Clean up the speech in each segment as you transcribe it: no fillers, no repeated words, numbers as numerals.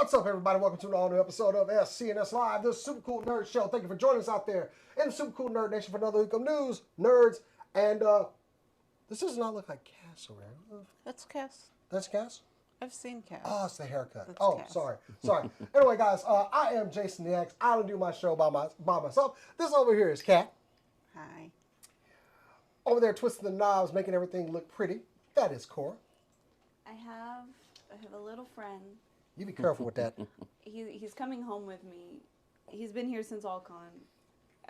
What's up, everybody? Welcome to an all-new episode of SCNS Live, the Super Cool Nerd Show. Thank you for joining us out there in the Super Cool Nerd Nation for another week of news, nerds, and this does not look like Cass around. That's Cass. That's Cass? I've seen Cass. Oh, it's the haircut. That's oh, Cass. sorry. Anyway, guys, I am Jason the X. I don't do my show by myself. This over here is Kat. Hi. Over there twisting the knobs, making everything look pretty. That is Cora. I have a little friend. You be careful with that. He's coming home with me. He's been here since AllCon.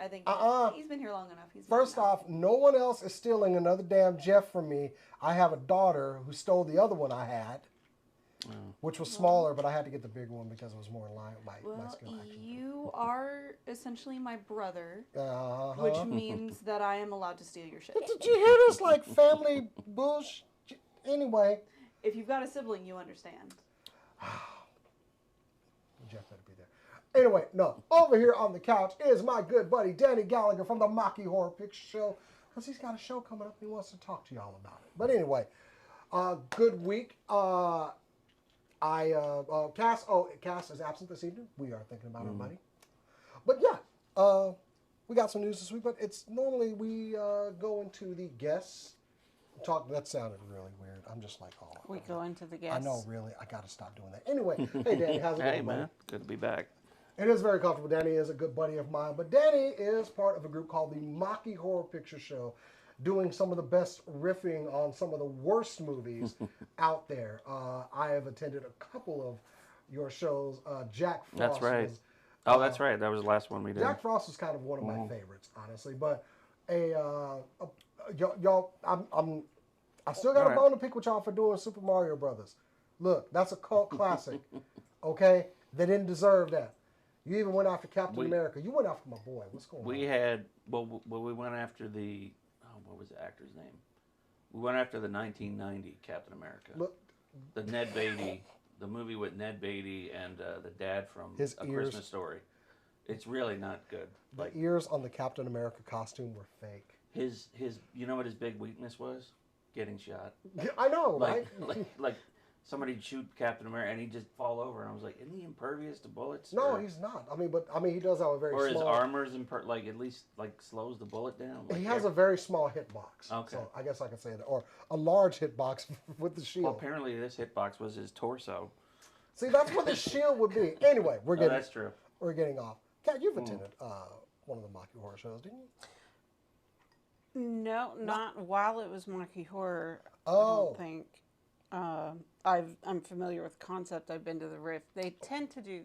I think he's been here long enough. First off, no one else is stealing another damn Jeff from me. I have a daughter who stole the other one I had, which was smaller, but I had to get the big one because it was more in line with my skill. You are essentially my brother, which means that I am allowed to steal your shit. Did you hear this, like, family bullshit? Anyway. If you've got a sibling, you understand. Jeff better be there. Anyway, no. Over here on the couch is my good buddy Danny Gallagher from the Mocky Horror Picture Show, because he's got a show coming up and he wants to talk to y'all about it. But anyway, good week. Cass is absent this evening. We are thinking about our money. But yeah, we got some news this week, but it's normally we go into the guests. Talk. That sounded really weird. I'm just like, oh. We go into the guests. I know, really. I got to stop doing that. Anyway, hey, Danny, how's it going? Hey, man. Good to be back. It is very comfortable. Danny is a good buddy of mine, but Danny is part of a group called the Mocky Horror Picture Show, doing some of the best riffing on some of the worst movies out there. I have attended a couple of your shows. Jack Frost. That's right. That's right. That was the last one we did. Jack Frost is kind of one of my favorites, honestly. But y'all, I still got a bone to pick with y'all for doing Super Mario Brothers. Look, that's a cult classic. Okay, they didn't deserve that. You even went after Captain America. You went after my boy. What's going on? We went after what was the actor's name? We went after the 1990 Captain America. Look, the Ned Beatty, the movie with Ned Beatty and the dad from A Christmas Story. It's really not good. The ears on the Captain America costume were fake. His, you know what his big weakness was? Getting shot. Yeah, I know, right? Like somebody'd shoot Captain America and he'd just fall over, and I was like, isn't he impervious to bullets? No, he's not. I mean, he does have a very small. Or his armor's at least slows the bullet down. He has a very small hitbox. Okay. So I guess I can say that, or a large hitbox with the shield. Well, apparently this hitbox was his torso. See, that's what the shield would be. Anyway, that's true. We're getting off. Kat, you've attended one of the Mocky Horror shows, didn't you? No, not while it was Mocky Horror. Oh. I don't think. I'm familiar with the concept. I've been to the Riff. They tend to do.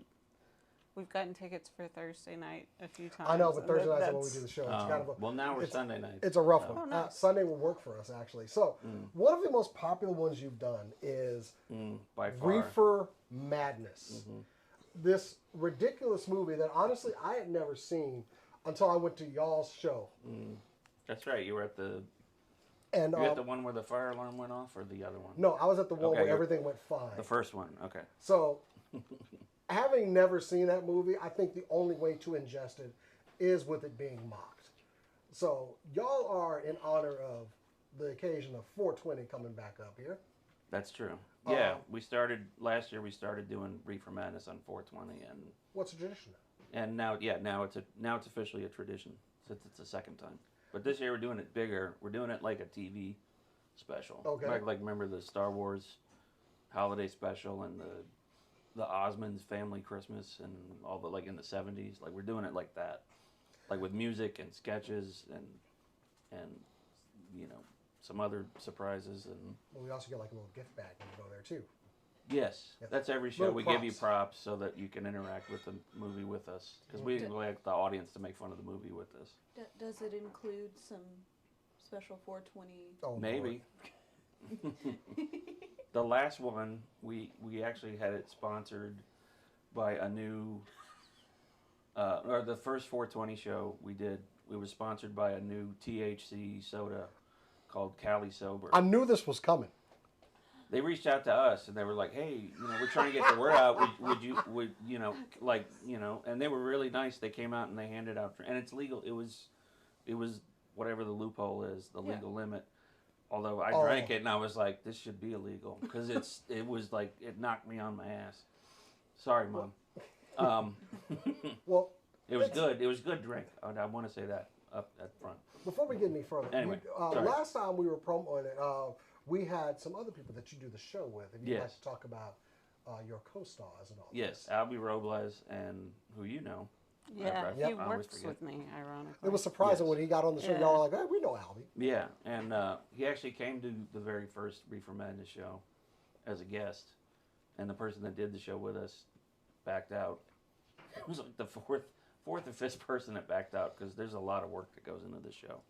We've gotten tickets for Thursday night a few times. I know, but Thursday night's when we do the show. It's kind of now we're Sunday night. It's a rough one. Oh, nice. Sunday will work for us, actually. So, one of the most popular ones you've done is by far. Reefer Madness. This ridiculous movie that, honestly, I had never seen until I went to y'all's show. That's right. You were at the. And you at the one where the fire alarm went off, or the other one? No, I was at the one where everything went fine. The first one, okay. So, having never seen that movie, I think the only way to ingest it is with it being mocked. So, y'all are in honor of the occasion of 420 coming back up here. That's true. Yeah, we started last year. We started doing Reefer Madness on 420, and what's the tradition? And now it's officially a tradition since it's the second time. But this year we're doing it bigger. We're doing it like a TV special. Okay. Like remember the Star Wars holiday special and the Osmonds family Christmas and all the in the 70s. Like we're doing it like that, like with music and sketches and some other surprises and. Well, we also get like a little gift bag when you go there too. Yes, yep. That's every show. We give you props so that you can interact with the movie with us, because we like the audience to make fun of the movie with us. Does it include some special 420? Oh, maybe. The last one, we actually had it sponsored by a new, or the first 420 show we did, it was sponsored by a new THC soda called Cali Sober. I knew this was coming. They reached out to us and they were like, "Hey, we're trying to get the word out. Would and they were really nice. They came out and they handed out, and it's legal. It was whatever the loophole is, the legal limit. Although I drank it and I was like, this should be illegal because it was like it knocked me on my ass. Sorry, Mom. Well, it was good. It was good drink. I want to say that up at front. before we get any further, Anyway, last time we were promoting it, we had some other people that you do the show with, and you'd like to talk about your co-stars and all. Yes, Albie Robles and who you know. Yeah, I he always works forget. with me, ironically. It was surprising when he got on the show. Yeah. Y'all were like, hey, we know Albie. Yeah, and he actually came to the very first Reefer Madness show as a guest, and the person that did the show with us backed out. It was like the fourth or fifth person that backed out because there's a lot of work that goes into this show,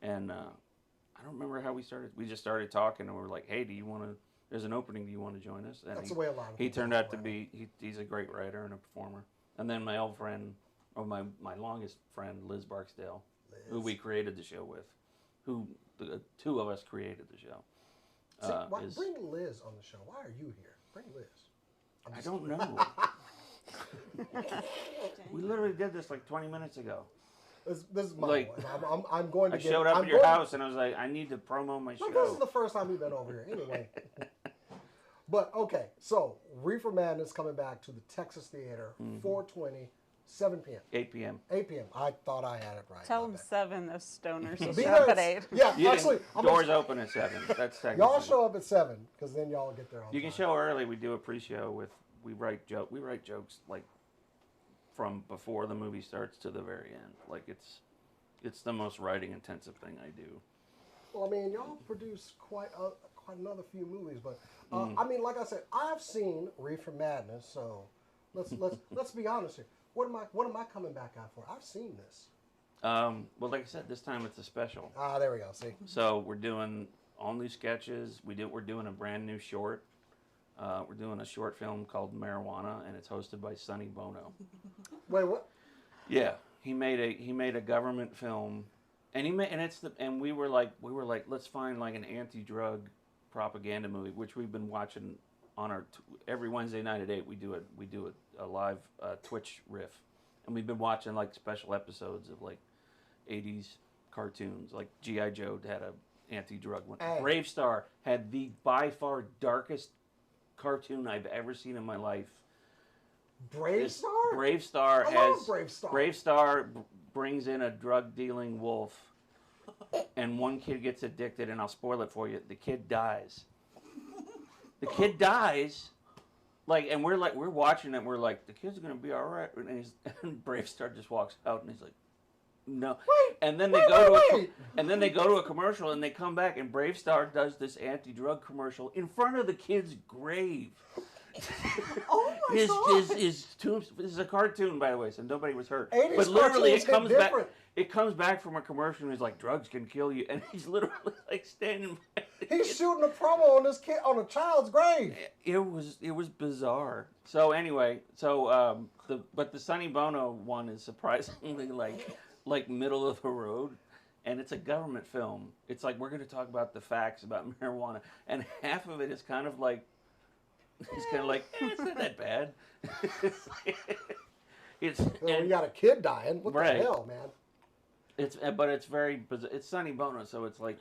and I don't remember how we started. We just started talking, and we were like, "Hey, do you want to? There's an opening. Do you want to join us?" And That's the way a lot of he people turned talk out to about be. He's a great writer and a performer. And then my old friend, or my longest friend, Liz Barksdale, who we created the show with, who the two of us created the show. See, bring Liz on the show. Why are you here? Bring Liz. I don't know. We literally did this like 20 minutes ago. This is my Like, one. I'm going to I get. showed up I'm at your going- house and I was like, I need to promo my Look, this is show. the first time you've been over here. Anyway. But, okay, so Reefer Madness coming back to the Texas Theater, 4/20, 7 p.m. 8 p.m. 8 p.m. I thought I had it right. Tell My them bad. 7, those stoners will Because- show up at 8. Yeah, You actually, can, doors open at 7. That's technically. y'all show up at 7 because then y'all get there on You can time. show early. We do a pre-show with we write jokes like from before the movie starts to the very end. Like it's the most writing intensive thing I do. Well, I mean, y'all produce quite another few movies, but I mean, like I said, I've seen Reefer Madness, so let's be honest here. What am I coming back out for? I've seen this. Well, like I said, this time it's a special. Ah, there we go. See, So we're doing all new sketches. We're doing a brand new short. We're doing a short film called Marijuana, and it's hosted by Sonny Bono. wait, what? Yeah, he made a government film, and we were like let's find like an anti-drug propaganda movie, which we've been watching on our every Wednesday night at 8. We do a live Twitch riff, and we've been watching like special episodes of like 80s cartoons, like G.I. Joe had a anti-drug one. Hey. Brave Star had the by far darkest cartoon I've ever seen in my life. Brave Star? Brave Star I has love Brave Star. Brave Star brings in a drug dealing wolf, and one kid gets addicted. And I'll spoil it for you. The kid dies. The kid dies. Like, and we're watching it. We're like, the kid's gonna be all right. And Brave Star just walks out, and he's like, no. Wait, And then they go to a commercial, and they come back, and Brave Star does this anti-drug commercial in front of the kid's grave. Oh my God. His tomb. This is a cartoon, by the way, so nobody was hurt. 80s But literally, cartoons it comes hit back. different. It comes back from a commercial, and he's like, "Drugs can kill you," and he's literally like standing. By the He's kid. shooting a promo on this kid on a child's grave. It was bizarre. So anyway, but the Sonny Bono one is surprisingly like middle of the road, and it's a government film. It's like we're going to talk about the facts about marijuana, and half of it is kind of like it's not that bad. it's Well, you got a kid dying. What Right. the hell, man? but it's very bizarre. It's Sonny Bono, so it's like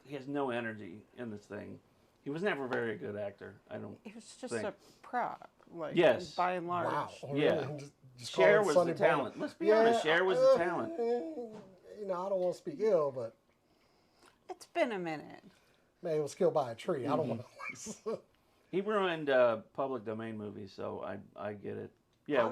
he has no energy in this thing. He was never a very good actor. I don't. It was just think. a prop, like, Yes. by and large. Wow. Yeah. Really? Just call Cher it was Sonny the Bono. talent. Let's be honest. Cher was the talent. You know, I don't want to speak ill, but It's been a minute. man, he was killed by a tree. I don't Mm-hmm. want to. He ruined public domain movies, so I get it. Yeah,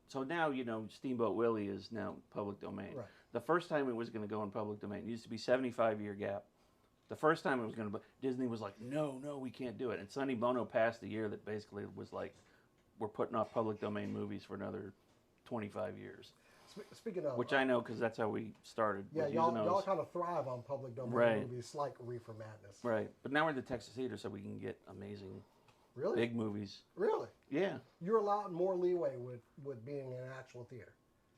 so now Steamboat Willie is now public domain. Right. The first time it was going to go in public domain, it used to be 75-year gap. The first time it was going to, Disney was like, no, we can't do it. And Sonny Bono passed the year that basically was like, we're putting off public domain movies for another 25 years. Speaking of, Which I know because that's how we started. yeah, with y'all using those. kind of thrive on public domain Right. movies like Reefer Madness. Right, but now we're in the Texas Theater, so we can get amazing Really? big movies. Really? Yeah. You're allowed more leeway with being in an actual theater.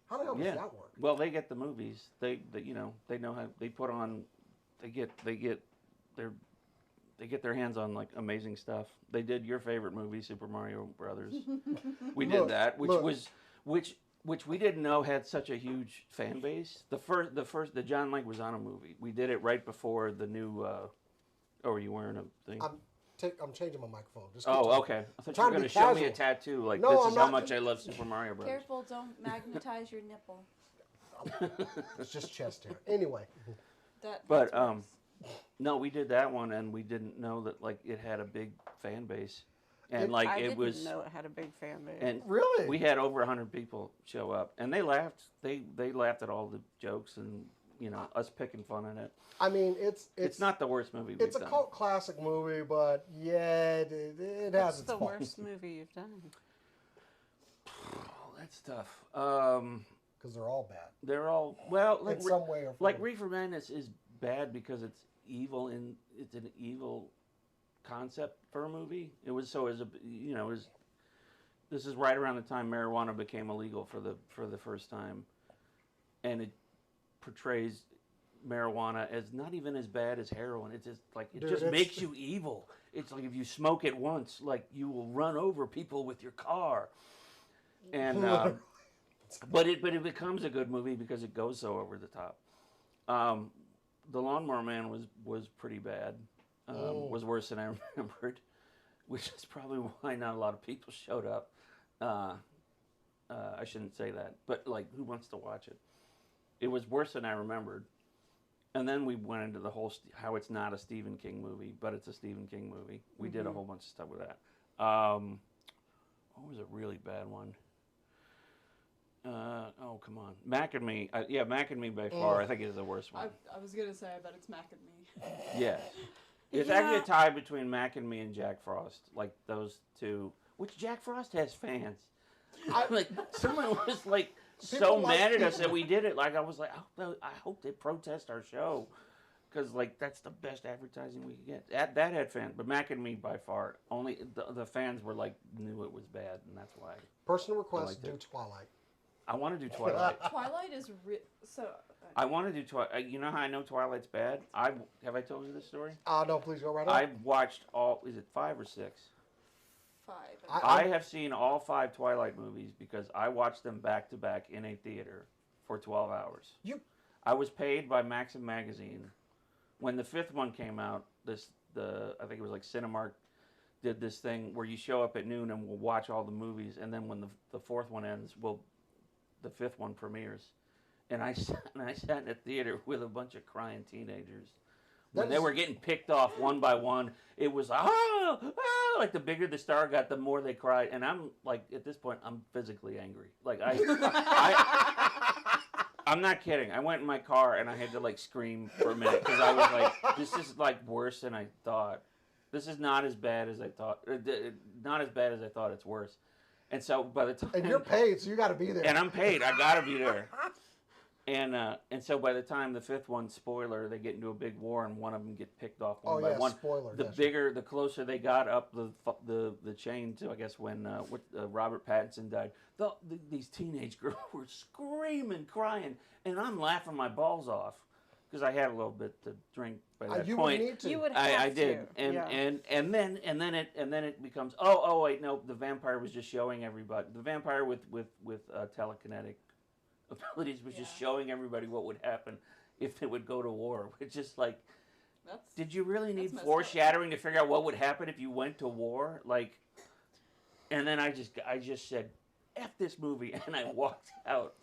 How the hell does Yeah. that work? Well, they get the movies. They know how they put on. They get their hands on like amazing stuff. They did your favorite movie, Super Mario Brothers. We did Look, that, look. which we didn't know had such a huge fan base. The John Leguizamo movie. We did it right before the new. Oh, are you wearing a thing? I'm changing my microphone. Just keep Oh, talking. okay. I thought you trying were to going be to show me a casual. tattoo. Like, No, this I'm is how not- much I love Super Mario Bros. Careful, don't magnetize your nipple. It's just chest hair. Anyway, But, That's worse. No, we did that one, and we didn't know that, like, it had a big fan base. And, It- like, I it didn't was... know it had a big fan base. And really, we had over 100 people show up, and they laughed. They laughed at all the jokes and, you know, us picking fun at it. I mean, It's not the worst movie we've It's a done. cult classic movie, but yeah, it has What's its the faults. worst movie you've done? Oh, that's tough. Because they're all bad They're all, well, like, in some way or form. like Reefer Madness is bad because it's evil and it's an evil concept for a movie. It was this is right around the time marijuana became illegal for the first time, and it portrays marijuana as not even as bad as heroin. It's just like it Dude, just it's- makes you evil. It's like if you smoke it once, like you will run over people with your car, and but it becomes a good movie because it goes so over the top. The Lawnmower Man was pretty bad. Was worse than I remembered, which is probably why not a lot of people showed up. I shouldn't say that, but like, who wants to watch it? It was worse than I remembered. And then we went into the whole how it's not a Stephen King movie, but it's a Stephen King movie. We did a whole bunch of stuff with that. What was a really bad one? Oh, come on. Mac and Me. Mac and Me by far, I think, is the worst one. I was gonna say, I bet it's Mac and Me. Yeah. It's actually a tie between Mac and Me and Jack Frost. Like, those two. Which Jack Frost has fans. Like, someone was, like, so People like mad at us people. that we did it. Like, I was like, I hope they protest our show. Because, like, that's the best advertising we could get. That had fans. But Mac and Me, by far, only the fans were, like, knew it was bad. And that's why. Personal request, liked do it. Twilight. I want to do Twilight. Twilight is so. I want to do Twilight. You know how I know Twilight's bad? Have I told you this story? No, please go right on. I've watched all, is it 5 or 6? 5. I have seen all 5 Twilight movies because I watched them back to back in a theater for 12 hours. I was paid by Maxim Magazine. When the 5th one came out, I think it was like Cinemark did this thing where you show up at noon and we'll watch all the movies, and then when the 4th one ends, the 5th one premieres. And I sat in a theater with a bunch of crying teenagers. When they were getting picked off one by one, it was, like the bigger the star got, the more they cried. And I'm like, at this point, I'm physically angry. Like, I'm not kidding. I went in my car and I had to, like, scream for a minute because I was like, this is, like, worse than I thought. This is not as bad as I thought. Not as bad as I thought. It's worse. And so by the time... And you're paid, so you got to be there. And I'm paid. I got to be there. And so by the time the 5th one, spoiler, they get into a big war and one of them get picked off one by one. Spoiler. The closer they got up the chain to, I guess, when Robert Pattinson died, these teenage girls were screaming, crying, and I'm laughing my balls off because I had a little bit to drink by that you point. would need to. You would have I did, to. and then it becomes oh wait, no, the vampire was just showing everybody, the vampire with telekinetic abilities was just showing everybody what would happen if they would go to war, which is like, did you really need foreshadowing to figure out what would happen if you went to war? Like, and then I just said, F this movie, and I walked out.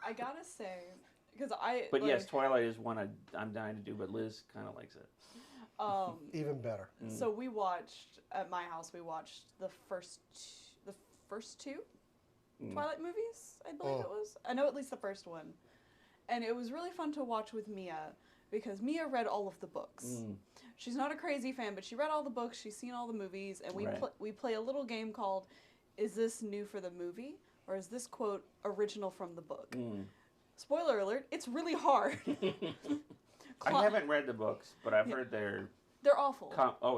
I gotta say, because But yes, Twilight is one I'm dying to do, but Liz kind of likes it. Even better. So we watched at my house. We watched the first 2 Twilight movies. I believe it was. I know at least the first one, and it was really fun to watch with Mia because Mia read all of the books. She's not a crazy fan, but she read all the books. She's seen all the movies, and we play a little game called "Is this new for the movie or is this quote original from the book?" Spoiler alert: it's really hard. I haven't read the books, but I've heard they're awful.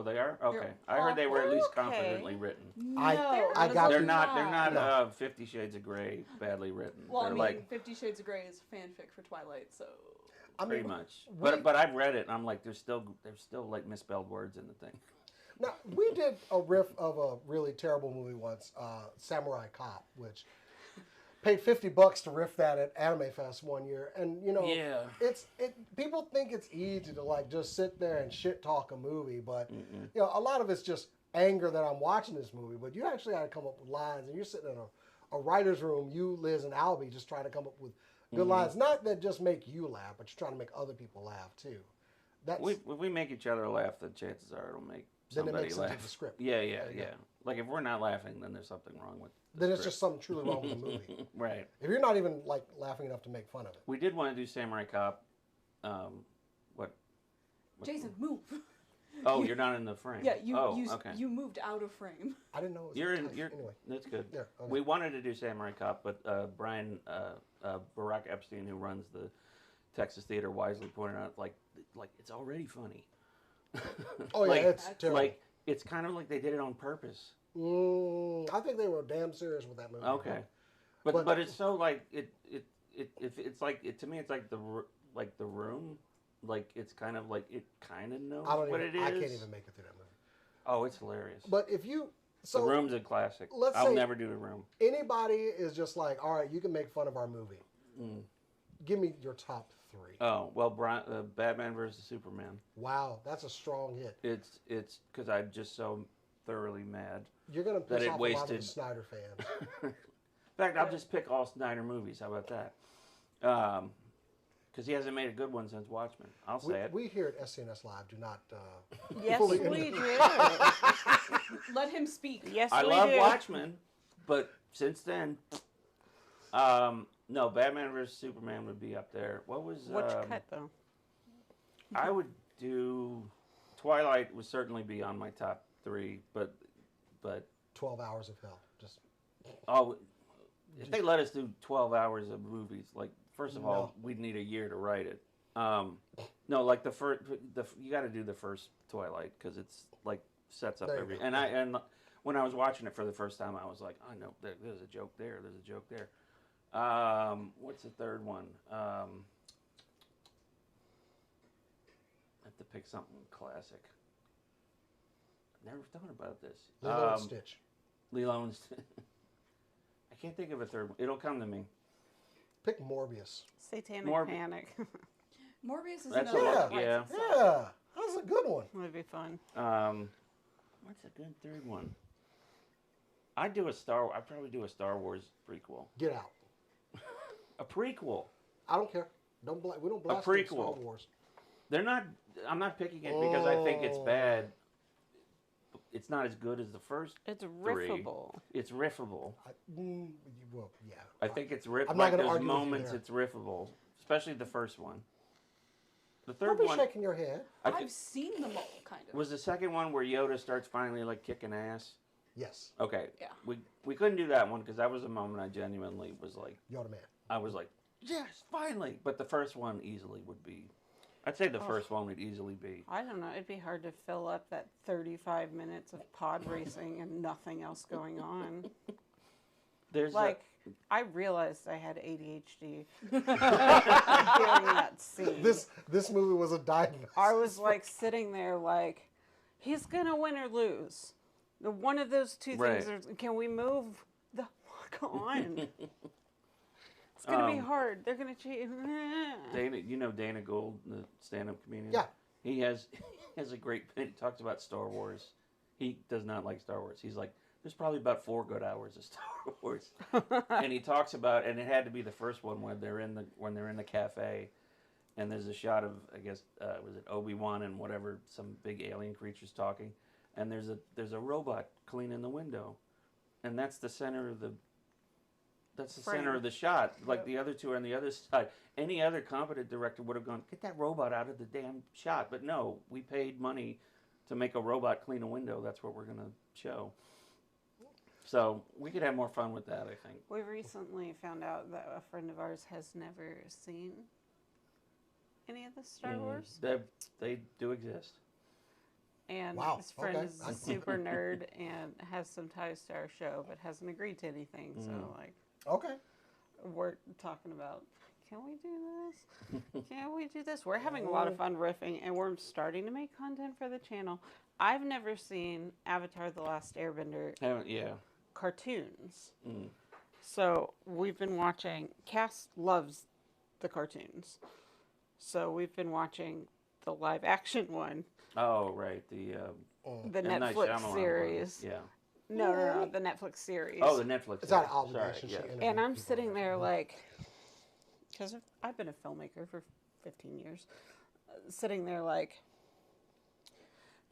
They are? Okay. I heard they were at least confidently written. No, I that is got a They're you. lie. not 50 Shades of Grey badly written. Well, They're I mean, like 50 Shades of Grey is fanfic for Twilight, so. pretty much. But I've read it and I'm like, there's still like misspelled words in the thing. Now, we did a riff of a really terrible movie once, Samurai Cop, which paid $50 to riff that at Anime Fest one year. And, people think it's easy to like just sit there and shit talk a movie, but you know, a lot of it's just anger that I'm watching this movie. But you actually got to come up with lines, and you're sitting in a writer's room, you, Liz, and Albie, just trying to come up with good lines. Not that just make you laugh, but you're trying to make other people laugh too. That's If we make each other laugh, then chances are it'll make somebody then it makes laugh. sense of the script. Yeah. Like if we're not laughing, then there's something wrong with. Then it's just something truly wrong with the movie. Right. If you're not even like laughing enough to make fun of it. We did want to do Samurai Cop. What? Jason, move. Oh, you're not in the frame. Yeah, okay. you moved out of frame. I didn't know it was You're tight. You're Anyway. That's good. Yeah, okay. We wanted to do Samurai Cop, but Brian Barack Epstein, who runs the Texas Theater, wisely pointed out like it's already funny. Oh yeah, like, it's terrible. like it's kind of like they did it on purpose. I think they were damn serious with that movie. Okay, but it's so like it's like to me it's like the Room, like it's kind of like it kind of knows what it is. I can't even make it through that movie. Oh, it's hilarious. But if you The Room's a classic. let's I'll say never do The Room. anybody is just like, all right, you can make fun of our movie. Give me your top 3. Oh well, Batman versus Superman. Wow, that's a strong hit. It's because I'm just so thoroughly mad. You're gonna That piss it off a lot of wasted- the Snyder fans. In fact, I'll just pick all Snyder movies. How about that? Because he hasn't made a good one since Watchmen. I'll say it. We here at SCNS Live do not. Yes, fully we endorse- do. Let him speak. Yes, I we love do. Watchmen, but since then, no, Batman vs Superman would be up there. What was Which cut though? I would do Twilight would certainly be on my top 3, but 12 Hours of Hell. Just if they let us do 12 hours of movies, like first of all, we'd need a year to write it. No, like you got to do the first Twilight because it's like sets up There you every. go. And when I was watching it for the first time, I was like, I know there's a joke there. There's a joke there. What's the third one? I have to pick something classic. I've never thought about this. Lilo and Stitch. Lilo and Stitch. I can't think of a third one. It'll come to me. Pick Morbius. Satanic Panic. Morbius is That's another a- one. by yeah. itself. Yeah, that's a good one. Would be fun. What's a good third one? I'd probably do a Star Wars prequel. Get out. A prequel. I don't care. We don't blast prequel. Star Wars. They're not. I'm not picking it because I think it's bad. It's not as good as the first. It's 3. riffable. It's riffable. Well, yeah. I think it's riffable. I'm not gonna There's argue with you moments there. it's riffable, especially the first one. The third Don't be one shaking your head. I've seen them all, kind of. was the second one where Yoda starts finally like kicking ass. Yes, Okay. Yeah. We couldn't do that one because that was a moment I genuinely was like, Yoda Man. I was like, yes, finally. But the first one easily would be. I'd say the first one would easily be. I don't know. It'd be hard to fill up that 35 minutes of pod racing and nothing else going on. There's Like, I realized I had ADHD during that scene. This movie was a diagnosis. I was like sitting there like, he's gonna win or lose. One of those two Right. things. Can we move the fuck on? It's gonna be hard. They're gonna cheat. Dana Gould, the stand-up comedian. Yeah. He has a great. He talks about Star Wars. He does not like Star Wars. He's like, there's probably about 4 good hours of Star Wars, and he talks about, and it had to be the first one when they're in the cafe, and there's a shot of, I guess, was it Obi-Wan and whatever, some big alien creatures talking, and there's a robot cleaning the window, and that's the center of the. That's the center of the shot. Like the other two are on the other side. Any other competent director would have gone, get that robot out of the damn shot. But no, we paid money to make a robot clean a window. That's what we're going to show. So we could have more fun with that, I think. We recently found out that a friend of ours has never seen any of the Star Wars. They do exist. And Wow, his friend okay. is a super nerd and has some ties to our show, but hasn't agreed to anything. So, like, Okay. we're talking about, can we do this? Can we do this? We're having a lot of fun riffing, and we're starting to make content for the channel. I've never seen Avatar: The Last Airbender Yeah. cartoons. So we've been watching. Cass loves the cartoons. So we've been watching the live action one, Oh, right. The the M. Night Netflix Shyamalan one. series. Yeah. No, the Netflix series. Oh, the Netflix. It's not an series. obligation. Sorry, She yes. interviewed And I'm people sitting on there that. like, because I've been a filmmaker for 15 years, sitting there like,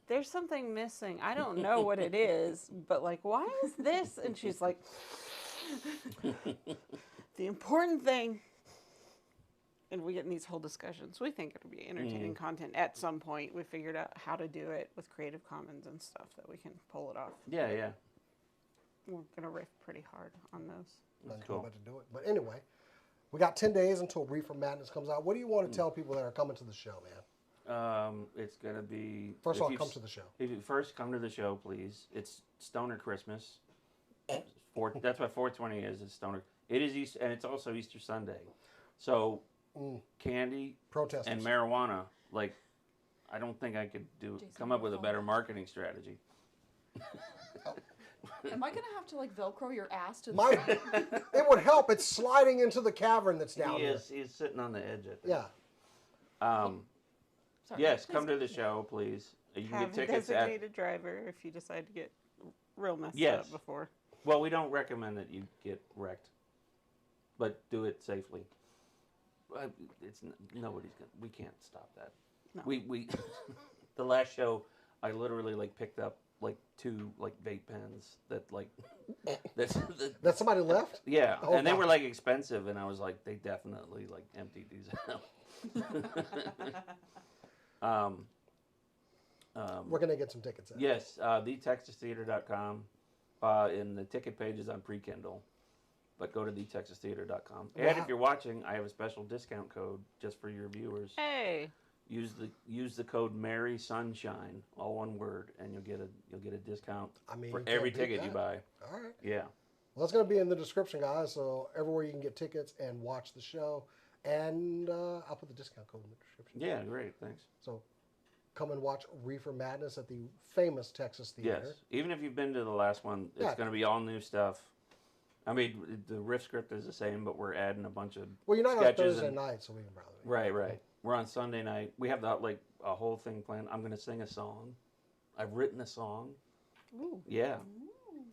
there's something missing. I don't know what it is, but like, why is this? And she's like, the important thing. And we get in these whole discussions. We think it'll be entertaining content at some point. We figured out how to do it with Creative Commons and stuff that we can pull it off. Yeah, yeah. We're gonna riff pretty hard on those. Nothing cool. about to do it. But anyway, we got 10 days until Reefer Madness comes out. What do you want to tell people that are coming to the show, man? It's gonna be. First if of all, you come s- to the show. If you first come to the show, please. It's Stoner Christmas. That's what 420 is. It's Stoner. It is Easter, and it's also Easter Sunday. So candy Protesters. and marijuana. Like, I don't think I could come up with a better marketing strategy. Am I gonna have to like Velcro your ass to? It would help. It's sliding into the cavern that's down He there. is. He's sitting on the edge. I think. Yeah. Sorry, Yes, please come to the show, please. You can Have get a tickets at. designated driver if you decide to get real messed Yes. up before. Well, we don't recommend that you get wrecked, but do it safely. It's nobody's gonna. We can't stop that. No. We the last show, I literally like picked up like 2 like vape pens that like That somebody left? yeah, Oh, and they God. were like expensive, and I was like, they definitely like emptied these out. We're going to get some tickets out. Yes, thetexastheater.com. And the ticket page is on pre-Kindle. But go to thetexastheater.com. And Wow. if you're watching, I have a special discount code just for your viewers. Hey, Use the code Merry Sunshine, all one word, and you'll get a discount I mean, for you can't every beat ticket that. you buy. All right. Yeah. Well, it's going to be in the description, guys. So everywhere you can get tickets and watch the show. And I'll put the discount code in the description. Yeah, great, thanks. So come and watch Reefer Madness at the famous Texas Theater. Yes. Even if you've been to the last one, it's Yeah. going to be all new stuff. I mean, the riff script is the same, but we're adding a bunch of Well, you're not on sketches Thursday and- night, so we can probably. Right. We're on Sunday night. We have a whole thing planned. I'm gonna sing a song. I've written a song. ooh, Yeah,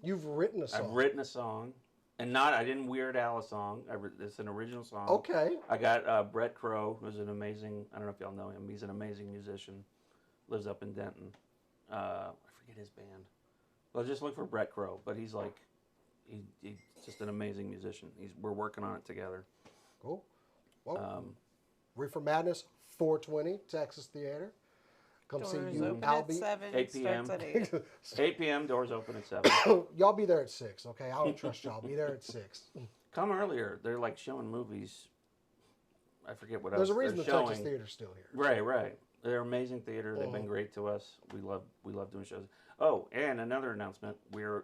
You've written a song. I've written a song, and I didn't Weird Al a song. It's an original song. Okay. I got Brett Crow, who's an amazing. I don't know if y'all know him. He's an amazing musician. Lives up in Denton. I forget his band. Well, just look for Brett Crow. But he's like, he's just an amazing musician. We're working on it together. Cool. Well, Reefer Madness, 420, Texas Theater. Come doors see you. open I'll at be. 7, 8 p.m. starts at 8. 8 p.m. Doors open at 7. Y'all be there at 6, okay? I don't trust y'all. Be there at 6. Come earlier. They're like showing movies. I forget what There's else a reason they're the showing. Texas Theater's still here. Right. They're amazing theater. They've been great to us. We love doing shows. Oh, and another announcement. We're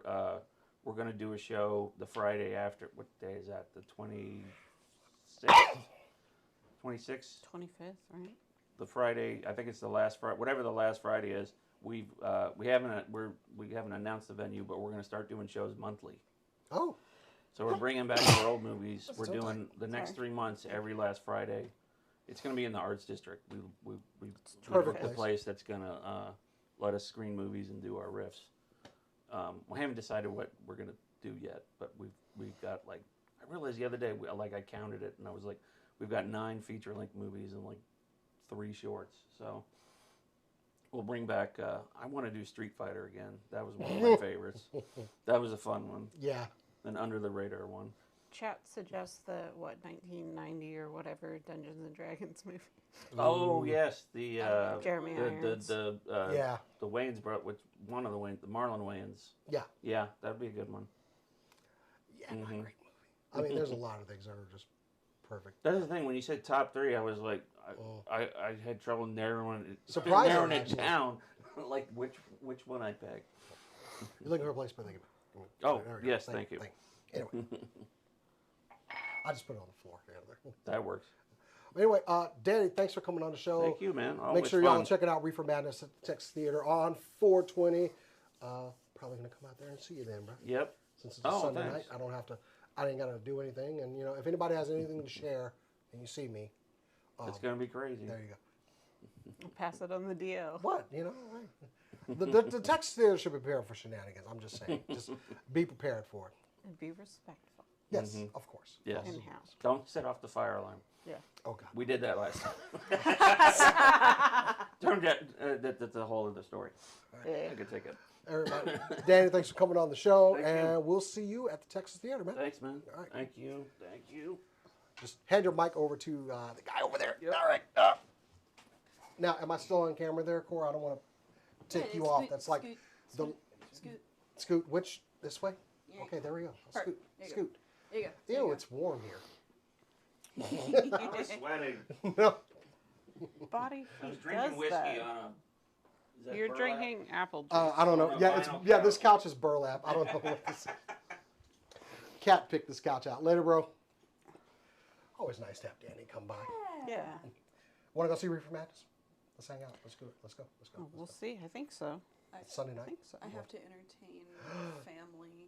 going to do a show the Friday after. What day is that? The 26th? 26th? 25th, right? The Friday. I think it's the last Friday. Whatever the last Friday is. We haven't announced the venue, but we're going to start doing shows monthly. Oh, So we're bringing back our old movies. We're so doing the next 3 months every last Friday. It's going to be in the Arts District. We Perfect booked a place. place that's going to let us screen movies and do our riffs. We haven't decided what we're going to do yet, but we've got like, I realized the other day, I counted it, and I was like, we've got 9 feature-length movies and like 3 shorts. So we'll bring back, I want to do Street Fighter again. That was one of my favorites. That was a fun one. yeah. An under the radar one. Chat suggests the 1990 or whatever Dungeons and Dragons movie. Oh yes, the Jeremy Irons. the Yeah. the Wayans brought which one of the Wayans, the Marlon Wayans. Yeah. Yeah, that'd be a good one. Yeah, great movie. I mean, there's a lot of things that are just perfect. That's the thing. When you said top 3, I was like, I had trouble narrowing Surprising, narrowing it actually. down, like which one I pick. You're looking for a place, but think about it. Oh, There we go. yes, thank you. Anyway, I just put it on the floor. Yeah, That works. anyway, Danny, thanks for coming on the show. Thank you, man. Make Always sure fun. y'all check it out, Reefer Madness at the Texas Theater on 420. Probably gonna come out there and see you then, bro. Yep. Since it's a Oh, Sunday thanks. night, I ain't gotta do anything. And if anybody has anything to share, and you see me, It's gonna be crazy. There you go. Pass it on the DL. What? Right. The Texas theater should be prepared for shenanigans. I'm just saying. Just be prepared for it. And be respectful. Yes, of course. Yes. In-house. Don't set off the fire alarm. Yeah. Oh, God. We did that last time. That's a whole other story. Yeah. I could take it. Everybody. Danny, thanks for coming on the show. Thank you. And we'll see you at the Texas Theater, man. Thanks, man. All right. Thank you. Thank you. Just hand your mic over to the guy over there. Yep. All right. Now, am I still on camera there, Cora? I don't want to take you off. That's like the scoot. Which this way? Yeah. Okay, there we go. I'll Perfect. scoot. There you Scoot. There you go. There Ew, you it's warm here. I was sweating. No. Body I was heat drinking does whiskey that. on a. is that You're burlap? drinking apple juice. I don't know. On a Yeah, it's vinyl yeah. This couch. couch is burlap. I don't know what this. Cat picked this couch out. Later, bro. Always nice to have Danny come by. Yeah. Want to go see Reefer Madness? Let's hang out. Let's go. Let's go. Let's go. Oh, we'll see. I think so. It's Sunday I night. think so. I have to entertain family.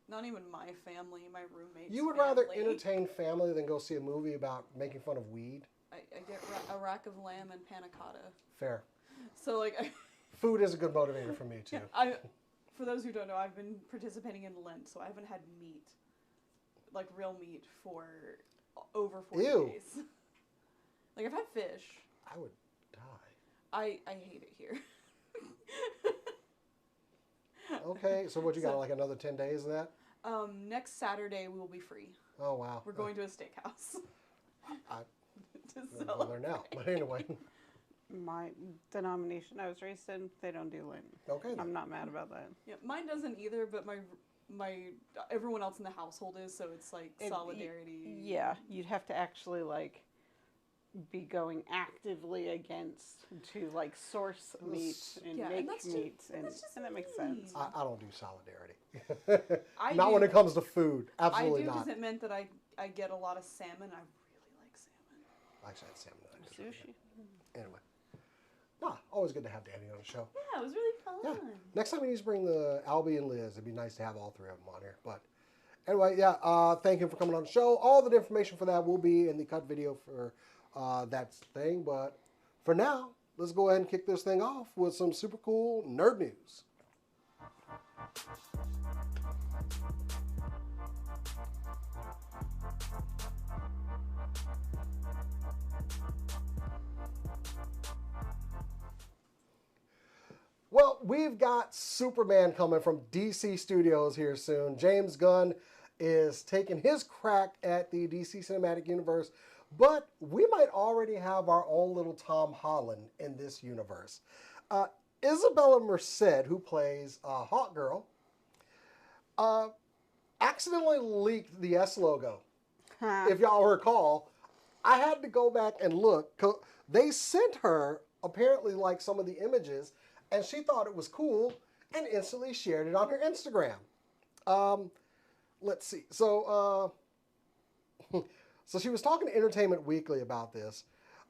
Not even my family, my roommate's You would rather family. entertain family than go see a movie about making fun of weed? I get a rack of lamb and panna cotta. Fair. So like, Food is a good motivator for me too. for those who don't know, I've been participating in Lent, so I haven't had meat, like real meat, for over 40 Ew. days. Like I've had fish. I would die. I hate it here. Okay, so what you got? Like another 10 days of that? Next Saturday we will be free. Oh wow. We're going to a steakhouse. I- to I'm going there now. But anyway. My denomination I was raised in, they don't do Lent. Okay. Then. I'm not mad about that. Yeah, mine doesn't either, but my everyone else in the household is, so it's like solidarity. Yeah, you'd have to actually like be going actively against to like source meat and Yeah, and make that's just- meat, and that's just that makes me. sense. I don't do solidarity. I Not do. when it comes to food. I Absolutely do not. because it meant that I get a lot of salmon. I really like salmon. Actually, I had salmon tonight. Sushi. Anyway. Nah, always good to have Danny on the show. Yeah, it was really fun. Yeah. Next time we need to bring the Albie and Liz. It'd be nice to have all three of them on here. But anyway, yeah, thank him for coming on the show. All the information for that will be in the cut video for that thing. But for now, let's go ahead and kick this thing off with some super cool nerd news. Well, we've got Superman coming from DC Studios here soon. James Gunn is taking his crack at the DC Cinematic Universe, but we might already have our own little Tom Holland in this universe. Isabella Merced, who plays Hawkgirl, accidentally leaked the S logo. If y'all recall, I had to go back and look. 'Cause they sent her apparently like some of the images, and she thought it was cool and instantly shared it on her Instagram. Let's see. So, so she was talking to Entertainment Weekly about this,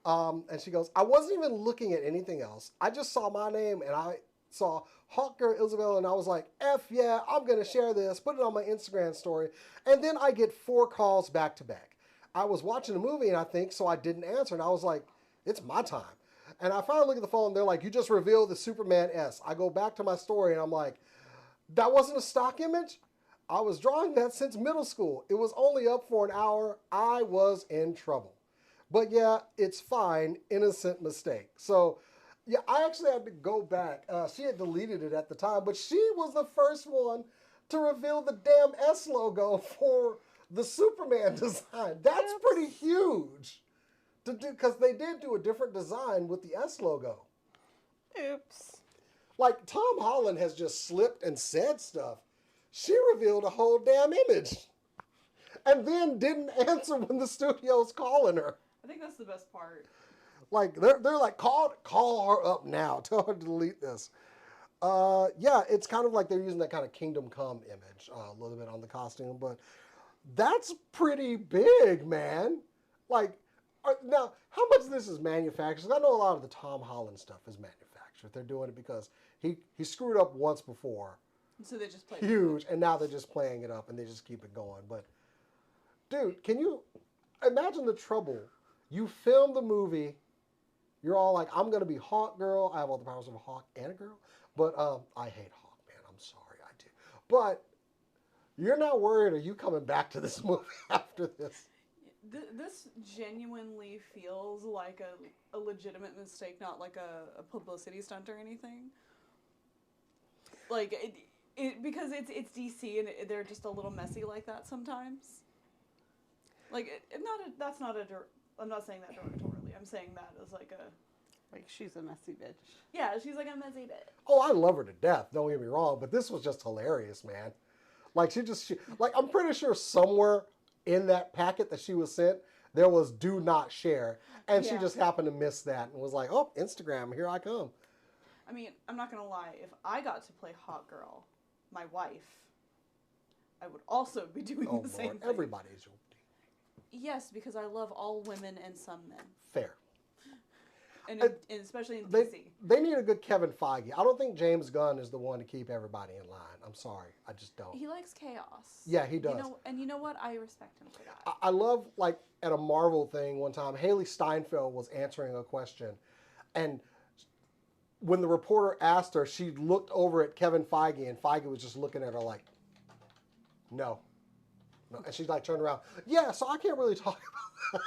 and she goes, "I wasn't even looking at anything else. I just saw my name and I saw Hawkgirl Isabella, and I was like, F yeah, I'm gonna share this, put it on my Instagram story, and then I get 4 calls back to back. I was watching a movie, and I think so I didn't answer, and I was like, it's my time. And I finally look at the phone, and they're like, you just revealed the Superman S. I go back to my story, and I'm like, that wasn't a stock image? I was drawing that since middle school. It was only up for an hour. I was in trouble. But yeah, it's fine. Innocent mistake. So yeah, I actually had to go back. She had deleted it at the time, but she was the first one to reveal the damn S logo for the Superman design. That's pretty huge to do, because they did do a different design with the S logo. Oops. Like, Tom Holland has just slipped and said stuff. She revealed a whole damn image. And then didn't answer when the studio's calling her. I think that's the best part. Like, they're like, call her up now. Tell her to delete this. Yeah, it's kind of like they're using that kind of Kingdom Come image a little bit on the costume. But that's pretty big, man. Like, now, how much of this is manufactured? I know a lot of the Tom Holland stuff is manufactured. They're doing it because he screwed up once before. So they just play Huge, and now they're just playing it up and they just keep it going. But, dude, can you imagine the trouble You film the movie. You're all like, I'm going to be Hawk Girl. I have all the powers of a hawk and a girl. But I hate Hawk, man. I'm sorry, I do. But you're not worried, are you coming back to this movie after this? This genuinely feels like a legitimate mistake, not like a publicity stunt or anything. Like, because it's DC and they're just a little messy like that sometimes. Like, I'm not saying that derogatorily. I'm saying that as like she's a messy bitch. yeah, she's like a messy bitch. Oh, I love her to death. Don't get me wrong, but this was just hilarious, man. Like like I'm pretty sure somewhere in that packet that she was sent, there was "do not share," and she Yeah. just happened to miss that and was like, "Oh, Instagram, here I come." I mean, I'm not gonna lie. If I got to play Hot Girl, my wife, I would also be doing Oh the same Lord, thing. everybody's Yes, because I love all women and some men, fair. and, and especially in They, DC. they need a good Kevin Feige. I don't think James Gunn is the one to keep everybody in line. I'm sorry, I just don't. He likes chaos. Yeah, he does. You know what? I respect him for that. I love, like, at a Marvel thing one time, Haley Steinfeld was answering a question, and when the reporter asked her, she looked over at Kevin Feige, and Feige was just looking at her like, no. And she's like turned around, yeah, so I can't really talk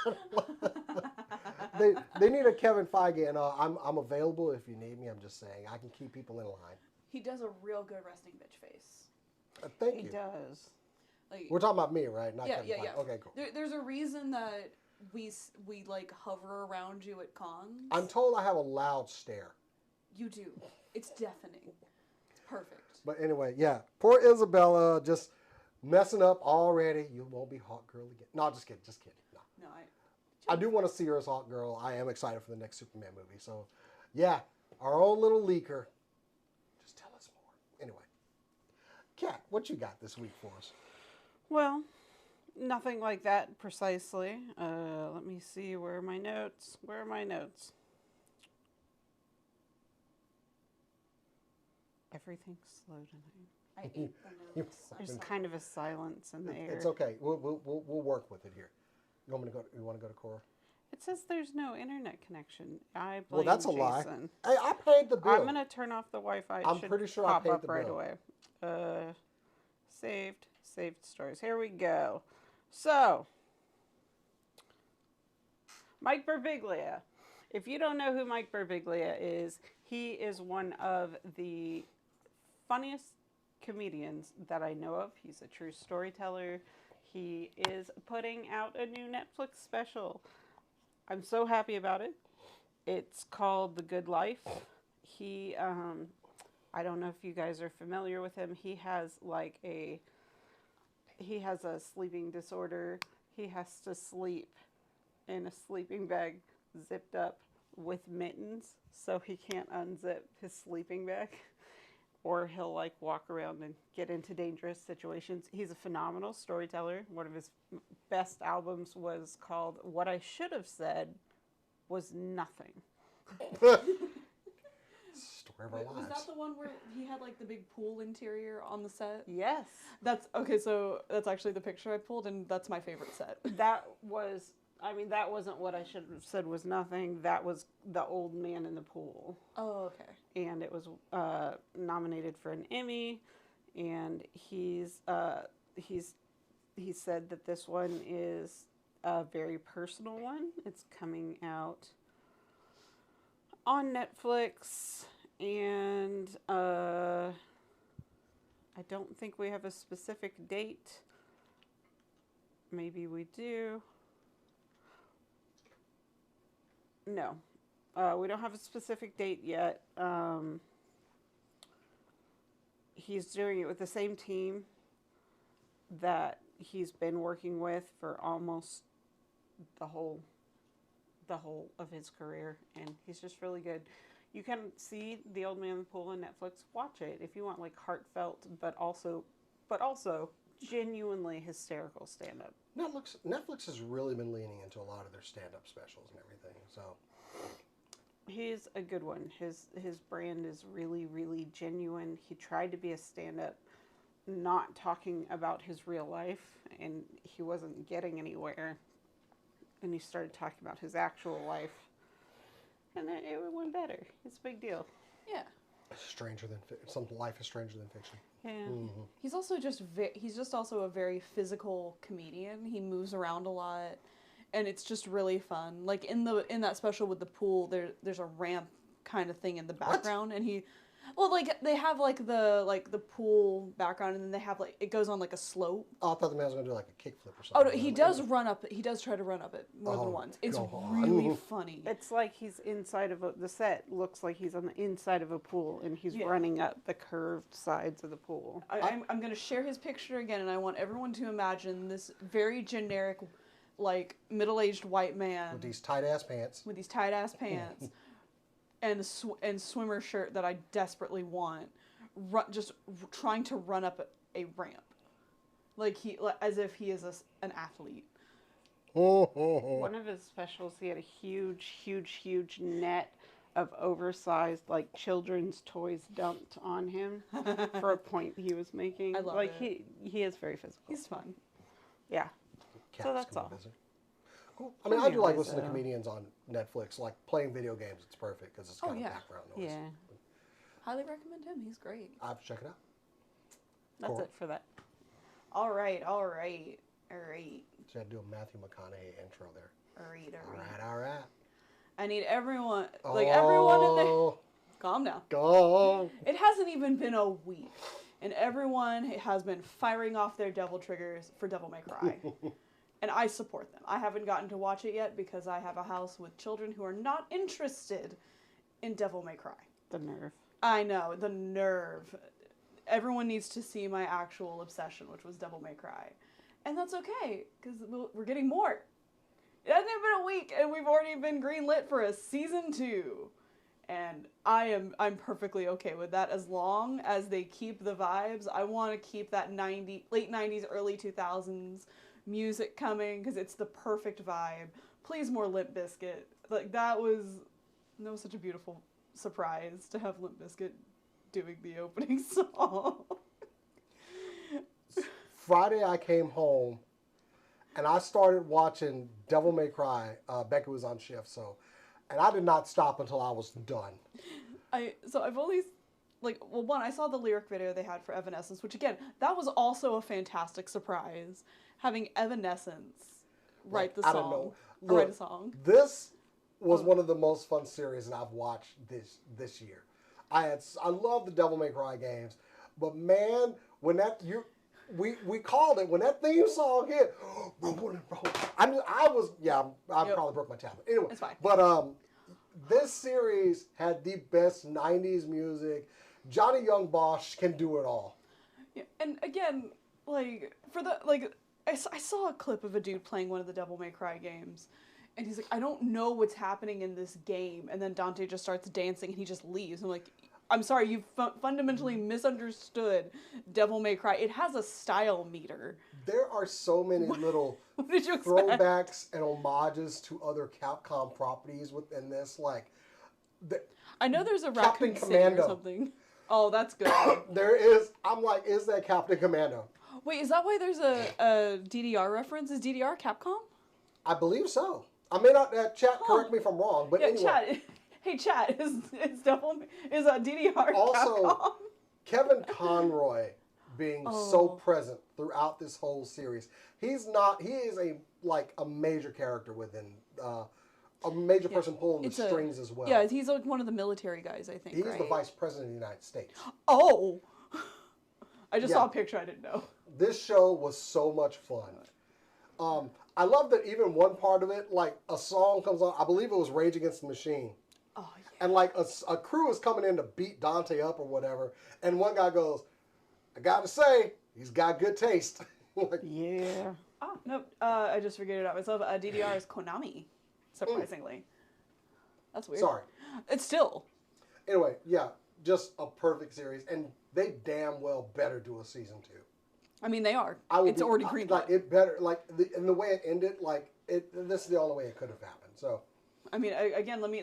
about that. they need a Kevin Feige, and I'm available if you need me. I'm just saying, I can keep people in line. He does a real good resting bitch face. Thank He you. does. Like, We're talking about me, right? Not yeah, Kevin yeah, Feige. yeah. Okay, cool. There's a reason that we like hover around you at cons. I'm told I have a loud stare. You do. It's deafening. It's perfect. But anyway, yeah. Poor Isabella just messing up already. You won't be Hawk Girl again. No, just kidding. Just kidding. No. No, I do want to see her as Hawk Girl. I am excited for the next Superman movie. So, yeah. Our own little leaker. Just tell us more. Anyway. Kat, what you got this week for us? Well, nothing like that precisely. Let me see. Where are my notes? Where are my notes? Everything's slow tonight. I ate the notes. I'm There's sorry. kind of a silence in the air. It's okay. We'll work with it here. You want to go to Cora? It says there's no internet connection. I blame Well, that's a Jason. lie. Hey, I paid the bill. I'm gonna turn off the Wi-Fi. It I'm should pretty sure I pop paid up the right bill. away. Saved stories. Here we go. So, Mike Birbiglia. If you don't know who Mike Birbiglia is, he is one of the funniest comedians that I know of. He's a true storyteller. He is putting out a new Netflix special. I'm so happy about it. It's called The Good Life. He, I don't know if you guys are familiar with him. He has a sleeping disorder. He has to sleep in a sleeping bag zipped up with mittens so he can't unzip his sleeping bag. Or he'll walk around and get into dangerous situations. He's a phenomenal storyteller. One of his best albums was called What I Should Have Said Was Nothing. Story of our Wait, was lives. that the one where he had the big pool interior on the set? Yes. That's okay. So that's actually the picture I pulled, and that's my favorite set. That wasn't What I Should Have Said Was Nothing. That was The Old Man in the Pool. Oh, okay. And it was nominated for an Emmy. And he said that this one is a very personal one. It's coming out on Netflix, and I don't think we have a specific date. Maybe we do. No, we don't have a specific date yet. He's doing it with the same team that he's been working with for almost the whole of his career, and he's just really good. You can see The Old Man in the Pool on Netflix. Watch it if you want heartfelt, but also genuinely hysterical stand-up. Netflix has really been leaning into a lot of their stand-up specials and everything. So He's a good one. His brand is really, really genuine. He tried to be a stand-up, not talking about his real life, and he wasn't getting anywhere. and he started talking about his actual life, and then it went better. It's a big deal. Yeah. Some life is stranger than fiction. Yeah. He's also just also a very physical comedian. He moves around a lot, and it's just really fun. Like in that special with the pool, there's a ramp kind of thing in the background, and they have the pool background, and then they have it goes on a slope. Oh, I thought the man was gonna do like a kickflip or something. Oh no, he does run up. He does try to run up it more than once. It's really funny. It's like he's inside of the set looks like he's on the inside of a pool, and he's running up the curved sides of the pool. I'm going to share his picture again, and I want everyone to imagine this very generic, middle-aged white man with these tight-ass pants. And swimmer shirt that I desperately want, just trying to run up a ramp, as if he is an athlete. One of his specials, he had a huge net of oversized children's toys dumped on him for a point he was making. I love it. He is very physical. He's fun. Yeah. So that's all. Cool. I mean, I do like listening to comedians on Netflix, playing video games. It's perfect because it's got background noise. Yeah. Highly recommend him. He's great. I have to check it out. That's it for that. All right. So I had to do a Matthew McConaughey intro there. All right. I need everyone, everyone in there. Calm down. Go. It hasn't even been a week, and everyone has been firing off their devil triggers for Devil May Cry. And I support them. I haven't gotten to watch it yet because I have a house with children who are not interested in Devil May Cry. The nerve. I know, the nerve. Everyone needs to see my actual obsession, which was Devil May Cry. And that's okay, because we're getting more. It hasn't even been a week, and we've already been greenlit for a season 2. And I'm perfectly okay with that as long as they keep the vibes. I want to keep that late 90s, early 2000s music coming because it's the perfect vibe. Please, more Limp Bizkit. That was such a beautiful surprise to have Limp Bizkit doing the opening song. Friday I came home and I started watching Devil May Cry. Becky was on shift, and I did not stop until I was done. I've only I saw the lyric video they had for Evanescence, which again, that was also a fantastic surprise. Having Evanescence write the song. Look, write a song. This was one of the most fun series that I've watched this year. I love the Devil May Cry games, but man, when we called it when that theme song hit. I probably broke my tablet. Anyway, it's fine. But this series had the best '90s music. Johnny Young Bosch can do it all. Yeah, and again, I saw a clip of a dude playing one of the Devil May Cry games, and he's like, I don't know what's happening in this game, and then Dante just starts dancing, and he just leaves. I'm like, I'm sorry, you fundamentally misunderstood Devil May Cry. It has a style meter. There are so many little throwbacks and homages to other Capcom properties within this, I know there's a Captain Raccoon City Commando. or something. Oh, that's good. There is. I'm like, is that Captain Commando? Wait, is that why there's a DDR reference? Is DDR Capcom? I believe so. I may not, chat, correct me if I'm wrong, but anyway. Chat. Hey, chat, is DDR also, Capcom? Kevin Conroy being so present throughout this whole series. He is a major character within, a major person pulling the strings as well. Yeah, he's one of the military guys, I think, He's the Vice President of the United States. Oh! I just saw a picture, I didn't know. This show was so much fun. I love that even one part of it, a song comes on, I believe it was Rage Against the Machine. Oh, yeah. And a crew is coming in to beat Dante up or whatever, and one guy goes, I gotta say, he's got good taste. Yeah. Oh, no, I just figured it out myself. DDR is Konami, surprisingly. That's weird. Sorry. It's still. Anyway, yeah, just a perfect series, and they damn well better do a season 2. I mean, they are. It's already green. It better, and the way it ended, this is the only way it could have happened, so. I mean, again, let me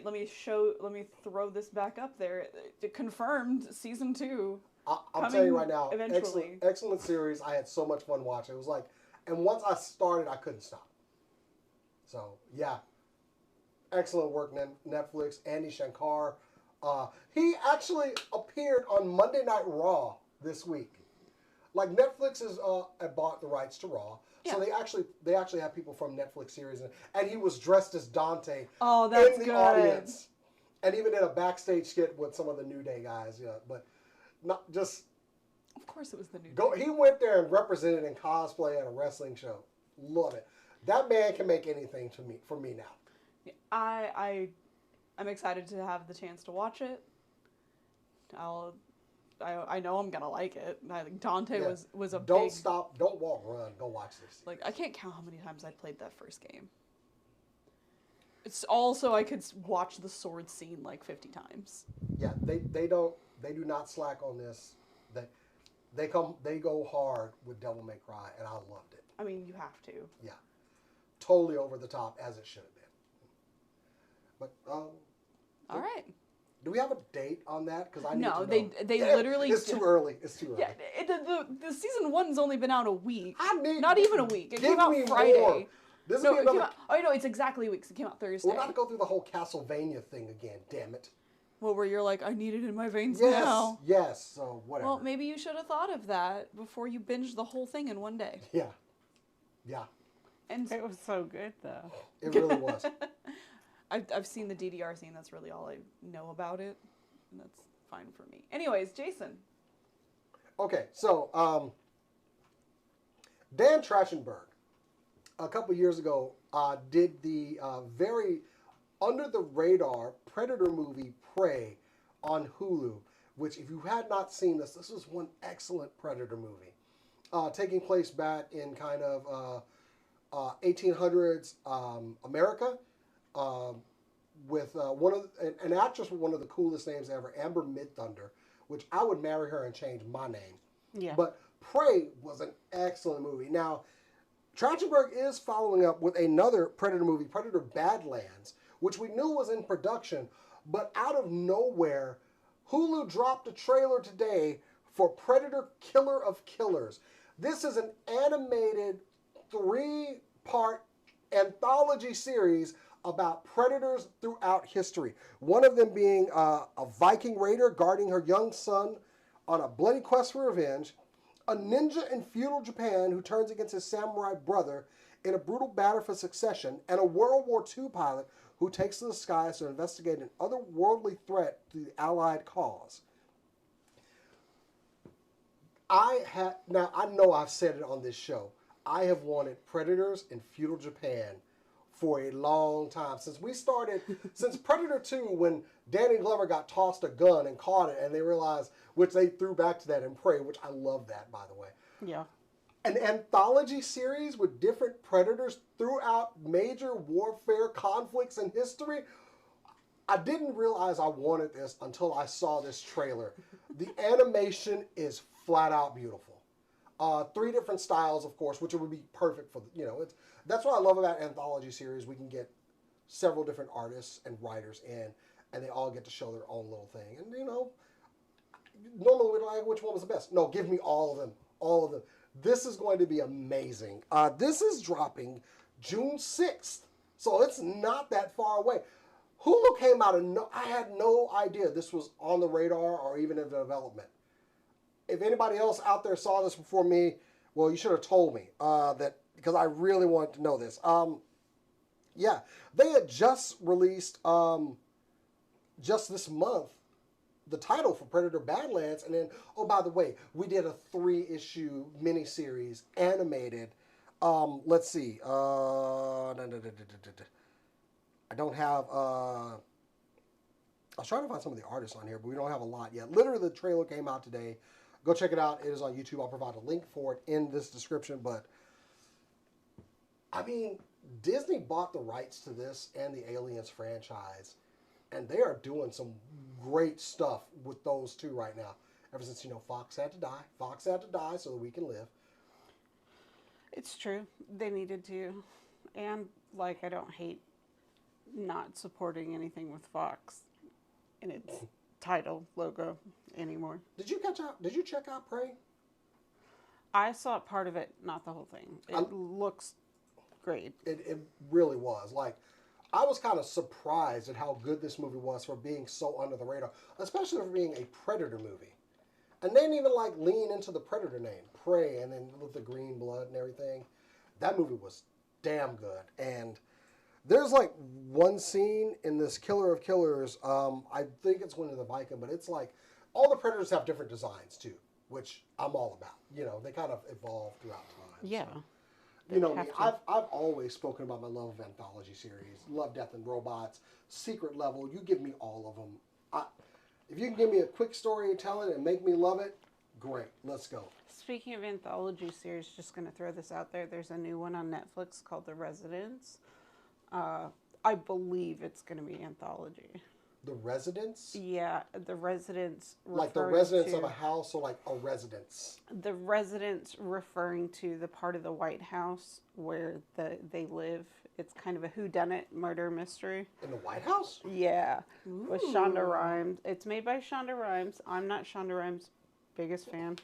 throw this back up there. It confirmed season 2. I'm telling you right now, eventually. excellent series. I had so much fun watching. It was and once I started, I couldn't stop. So yeah, excellent work, Netflix. Andy Shankar. He actually appeared on Monday Night Raw this week. Like Netflix has bought the rights to Raw, so they actually have people from Netflix series, and he was dressed as Dante Oh, that's in the good. audience, and even did a backstage skit with some of the New Day guys. Yeah, but not just. Of course, it was the new. Go. He went there and represented in cosplay at a wrestling show. Love it. That man can make anything for me now. I'm excited to have the chance to watch it. I know I'm gonna like it. I think Dante was a Don't big. stop. Don't walk. Run. Go watch this. Like, I can't count how many times I played that first game. It's also I could watch the sword scene like 50 times. Yeah, they do not slack on this. They go hard with Devil May Cry, and I loved it. I mean, you have to. Yeah, totally over the top as it should have been. But All right. do we have a date on that? Because I need No, to know. they literally. It's too early. It's too early. Yeah, the season 1's only been out a week. I Not even a week. It give came out me Friday. more. This No, will be it came another. out, oh no, it's exactly a week. 'Cause it came out Thursday. We're about to go through the whole Castlevania thing again. Damn it. Well, where you're like, I need it in my veins Yes. now. Yes. So whatever. Well, maybe you should have thought of that before you binged the whole thing in one day. Yeah. Yeah. And It was so good though. It really was. I've seen the DDR scene. That's really all I know about it. And that's fine for me. Anyways, Jason. Okay, so Dan Trachtenberg, a couple years ago, did the very under-the-radar Predator movie Prey on Hulu, which if you had not seen this is one excellent Predator movie. Taking place back in kind of 1800s America, with an actress with one of the coolest names ever, Amber Midthunder, which I would marry her and change my name. Yeah. But Prey was an excellent movie. Now, Trachtenberg is following up with another Predator movie, Predator Badlands, which we knew was in production, but out of nowhere, Hulu dropped a trailer today for Predator Killer of Killers. This is an animated 3-part anthology series about predators throughout history. One of them being a Viking raider guarding her young son on a bloody quest for revenge, a ninja in feudal Japan who turns against his samurai brother in a brutal battle for succession, and a World War II pilot who takes to the skies to investigate an otherworldly threat to the Allied cause. Now I know I've said it on this show, I have wanted Predators in feudal Japan for a long time. Since Predator 2, when Danny Glover got tossed a gun and caught it, and they realized, which they threw back to that in Prey, which I love that, by the way. Yeah. An anthology series with different predators throughout major warfare conflicts in history. I didn't realize I wanted this until I saw this trailer. The animation is flat out beautiful. 3 different styles, of course, which would be perfect for, that's what I love about anthology series. We can get several different artists and writers in, and they all get to show their own little thing. And, normally we're like, which one was the best? No, give me all of them. All of them. This is going to be amazing. This is dropping June 6th, so it's not that far away. Hulu came out and I had no idea this was on the radar or even in development. If anybody else out there saw this before me, well, you should have told me that, because I really wanted to know this. Yeah, they had just released just this month the title for Predator Badlands, and then, oh, by the way, we did a 3-issue miniseries animated. Let's see. I don't have. I was trying to find some of the artists on here, but we don't have a lot yet. Literally, the trailer came out today. Go check it out. It is on YouTube. I'll provide a link for it in this description. But I mean, Disney bought the rights to this and the Aliens franchise, and they are doing some great stuff with those 2 right now. Ever since, Fox had to die. Fox had to die so that we can live. It's true. They needed to. And, I don't hate not supporting anything with Fox in its title, logo anymore. Did you check out Prey? I saw part of it, not the whole thing. It looks great. It really was. Like, I was kind of surprised at how good this movie was for being so under the radar, especially for being a Predator movie. And they didn't even like lean into the Predator name, Prey, and then with the green blood and everything. That movie was damn good. And there's like one scene in this Killer of Killers. I think it's Winter the Viking, but it's like all the Predators have different designs too, which I'm all about. You know, they kind of evolve throughout time. Yeah. So. You know, have me, to. I've always spoken about my love of anthology series, Love, Death, and Robots, Secret Level. You give me all of them. If you can give me a quick story and tell it and make me love it, great. Let's go. Speaking of anthology series, just going to throw this out there. There's a new one on Netflix called The Residents. I believe it's going to be anthology. The Residents? Yeah, The Residents. Like the referring residents to- of a house, or like a residence? The Residents referring to the part of the White House where they live. It's kind of a whodunit murder mystery. In the White House? Yeah, with Shonda Rhimes. It's made by Shonda Rhimes. I'm not Shonda Rhimes' biggest fan,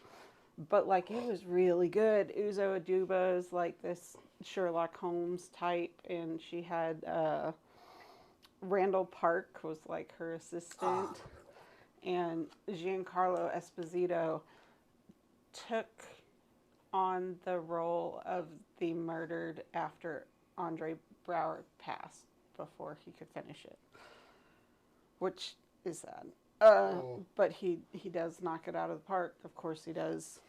but like it was really good. Uzo Aduba is like this Sherlock Holmes type, and she had Randall Park was like her assistant, and Giancarlo Esposito took on the role of the murdered after Andre Braugher passed before he could finish it, which is sad. But he does knock it out of the park. Of course he does.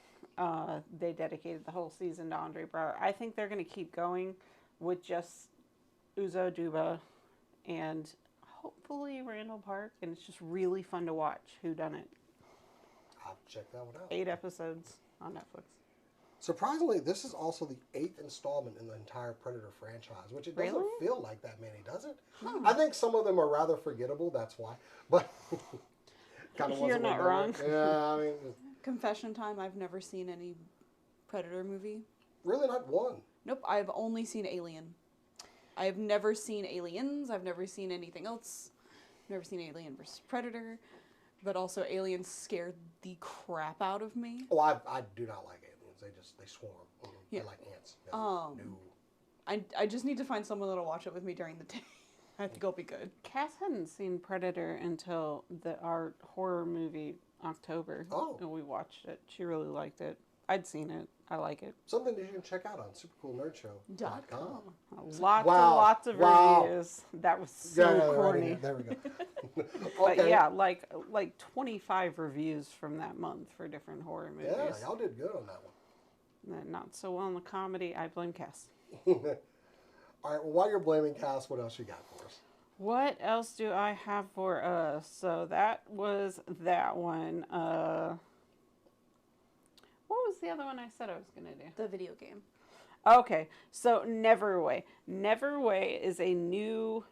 They dedicated the whole season to Andre Braugher. I think they're going to keep going with just Uzo Aduba and hopefully Randall Park, and it's just really fun to watch. Who done it? I'll check that one out. 8 episodes on Netflix. Surprisingly, this is also the 8th installment in the entire Predator franchise, which it doesn't Really? feel like that many, does it? I think some of them are rather forgettable, that's why. But kind of You're not wrong. Yeah, I mean, Confession time, I've never seen any Predator movie. really not one. Nope, I've only seen Alien. I've never seen Aliens. I've never seen anything else. Never seen Alien vs. Predator. But also Aliens scared the crap out of me. Oh, I do not like aliens. They swarm. Yeah. They're like ants. No. I just need to find someone that'll watch it with me during the day. I think I'll be good. Cass hadn't seen Predator until our horror movie October. Oh. And we watched it. She really liked it. I'd seen it. I like it. Something that you can check out on supercoolnerdshow.com. Lots of reviews. That was so corny. There we go. But Okay. yeah, like 25 reviews from that month for different horror movies. Yeah, y'all did good on that one. And not so well in the comedy. I blame Cass. All right, well, while you're blaming Cass, what else you got for us? What else do I have for us? So that was that one. What was the other one I said I was going to do? The video game. Okay, so Neverway. Neverway is a new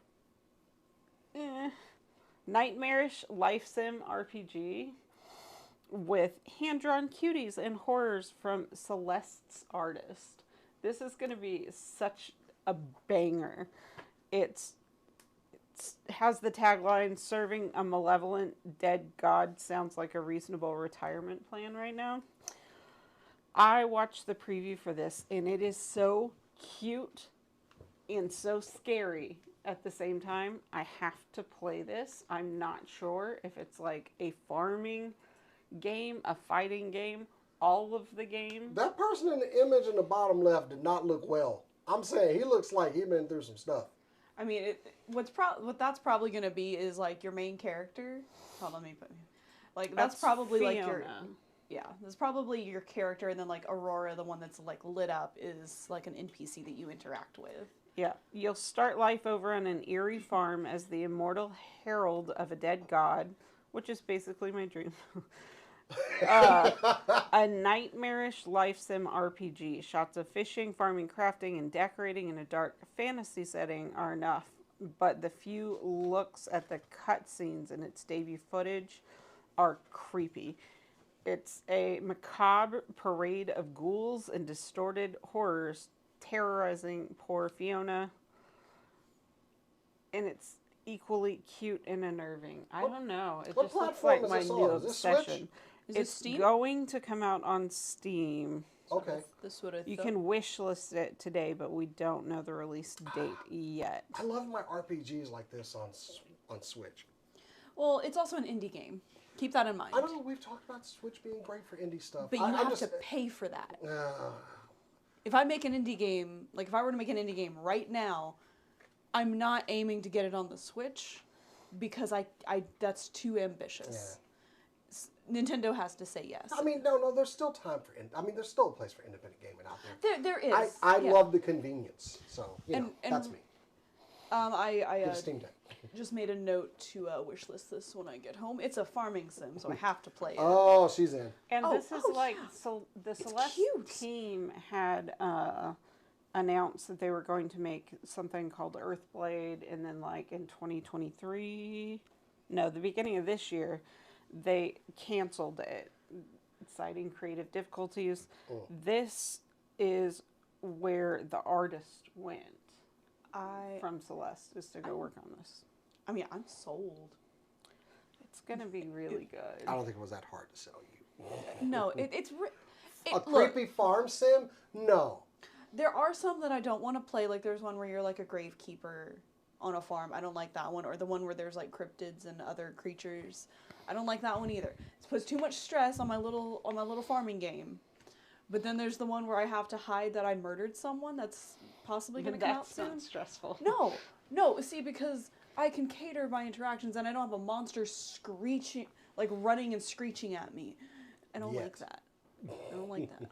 nightmarish life sim RPG with hand-drawn cuties and horrors from Celeste's artist. This is going to be such a banger. It has the tagline, serving a malevolent dead god sounds like a reasonable retirement plan right now. I watched the preview for this, and it is so cute and so scary at the same time. I have to play this. I'm not sure if it's like a farming game, a fighting game, all of the games. That person in the image in the bottom left did not look well. I'm saying he looks like he's been through some stuff. I mean, what that's probably going to be is like your main character. Hold on, let me put. Like that's probably like your. Fiona. Yeah, that's probably your character, and then like Aurora, the one that's like lit up, is like an NPC that you interact with. Yeah, you'll start life over on an eerie farm as the immortal herald of a dead god, which is basically my dream. A nightmarish life sim RPG. Shots of fishing, farming, crafting, and decorating in a dark fantasy setting are enough, but the few looks at the cutscenes and its debut footage are creepy. It's a macabre parade of ghouls and distorted horrors terrorizing poor Fiona. And it's equally cute and unnerving. I don't know. It what just looks platform like is my this new on? Is this Switch? obsession. Is it It's Steam? going to come out on Steam. Okay. This would have. You can wish list it today, but we don't know the release date yet. I love my RPGs like this on Switch. Well, it's also an indie game. Keep that in mind. I don't know. We've talked about Switch being great for indie stuff. But you I'm have just, to pay for that. Uh, If I make an indie game, like if I were to make an indie game right now, I'm not aiming to get it on the Switch because I that's too ambitious. Nintendo has to say yes. I mean, no. There's still time for. There's still a place for independent gaming out there. There is. I yeah. love the convenience. So And- that's me. I Get a Steam Deck. just made a note to wish list this when I get home. It's a farming sim, so I have to play it. Oh, she's in. And Oh, this is oh, like, yeah. so the It's Celeste cute. team had announced that they were going to make something called Earthblade, and then like in 2023, no, the beginning of this year, they canceled it, citing creative difficulties. Oh. This is where the artist went I from Celeste, is to go work on this. mean, I'm sold. It's gonna be really good. I don't think it was that hard to sell you. No, it's A look, creepy farm sim? No. there are some that I don't want to play. Like there's one where you're like a gravekeeper on a farm. I don't like that one. Or the one where there's like cryptids and other creatures. I don't like that one either. It puts too much stress on my little farming game. But then there's the one where I have to hide that I murdered someone. That's possibly going to come out That's soon. not stressful. No. See, because I can cater my interactions, and I don't have a monster screeching, like running and screeching at me. I don't like Yet. that. I don't like that.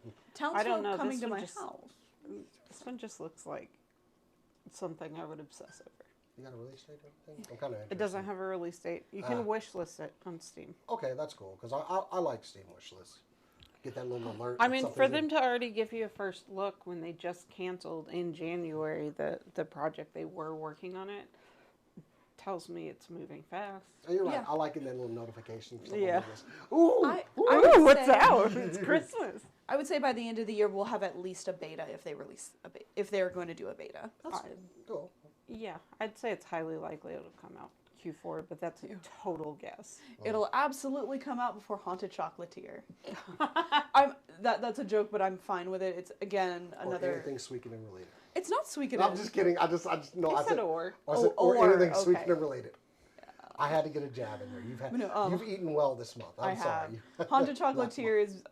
I don't Townsfolk know. coming This to one my just- house. This one just looks like something I would obsess over. You got a release date or anything? I'm kind of It doesn't have a release date. You can wish list it on Steam. Okay, that's cool, because I like Steam wish lists. Get that little alert. I that mean, for something's them in. to already give you a first look when they just canceled in January the project they were working on it, tells me it's moving fast. Oh, you're right. Yeah. I like getting that little notification. For Yeah. like this. Ooh. I Ooh, would what's say- out? It's Christmas. I would say by the end of the year we'll have at least a beta if they release if they're going to do a beta. That's cool. Yeah, I'd say it's highly likely it'll come out Q4, but that's a total guess. It'll absolutely come out before Haunted Chocolatier. That's a joke, but I'm fine with it. It's again Or another. anything Suikoden related. It's not Suikoden. No, I'm just kidding. I just no. You I said said or. I said Oh, or anything okay. Suikoden related. I had to get a jab in there. No, You've eaten well this month. I'm I have. sorry. Haunted Chocolatier is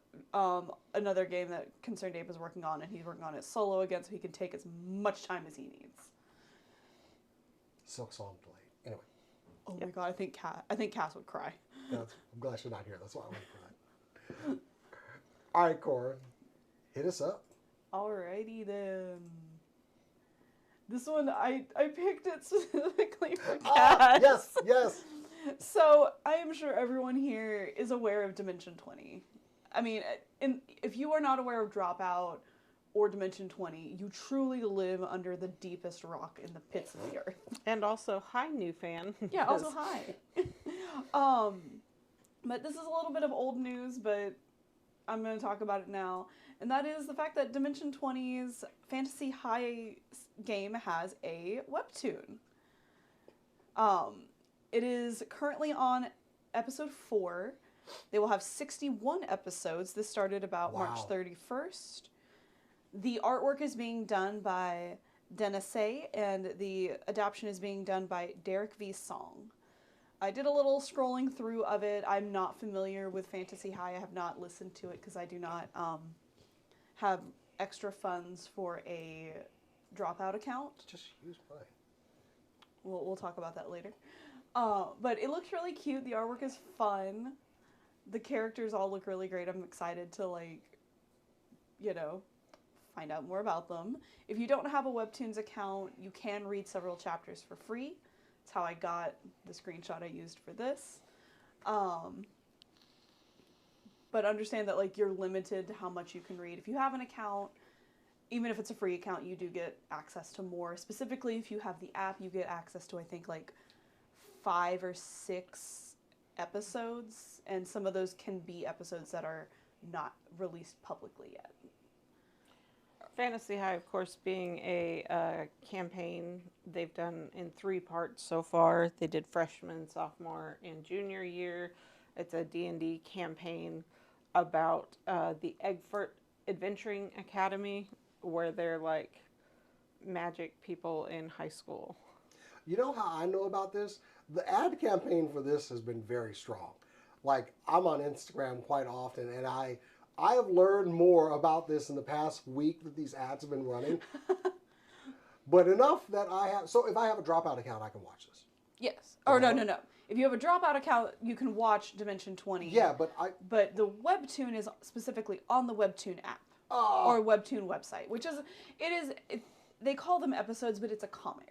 another game that Concerned Ape is working on, and he's working on it solo again, so he can take as much time as he needs. Silk Song delayed. Anyway, Oh my god, I think Cass would cry. I'm glad you're not here. That's why I went for that. All right, Cora, hit us up. Alrighty then. This one I picked it specifically for Ah, Cass. yes. So I am sure everyone here is aware of Dimension 20. I mean, if you are not aware of Dropout or Dimension 20, you truly live under the deepest rock in the pits of the earth. And also, hi, new fan. Yeah, also hi. But this is a little bit of old news, but I'm going to talk about it now. And that is the fact that Dimension 20's Fantasy High game has a webtoon. It is currently on episode 4. They will have 61 episodes. This started about March Wow. 31st. The artwork is being done by Dennis A, and the adaptation is being done by Derek V. Song. I did a little scrolling through of it. I'm not familiar with Fantasy High. I have not listened to it because I do not have extra funds for a Dropout account. Just use mine. We'll talk about that later. But it looks really cute. The artwork is fun. The characters all look really great. I'm excited to find out more about them. If you don't have a Webtoons account, you can read several chapters for free. That's how I got the screenshot I used for this. But understand that you're limited to how much you can read. If you have an account, even if it's a free account, you do get access to more. Specifically, if you have the app, you get access to, I think, 5 or 6 episodes. And some of those can be episodes that are not released publicly yet. Fantasy High, of course, being a campaign they've done in 3 parts so far. They did freshman, sophomore, and junior year. It's a D&D campaign about the Eggfort Adventuring Academy, where they're like magic people in high school. You know how I know about this? The ad campaign for this has been very strong. Like, I'm on Instagram quite often, and I have learned more about this in the past week that these ads have been running. But enough that I have. So if I have a Dropout account, I can watch this. Yes. Or no. If you have a Dropout account, you can watch Dimension 20. Yeah, but But the webtoon is specifically on the webtoon app or webtoon website, which is they call them episodes, but it's a comic.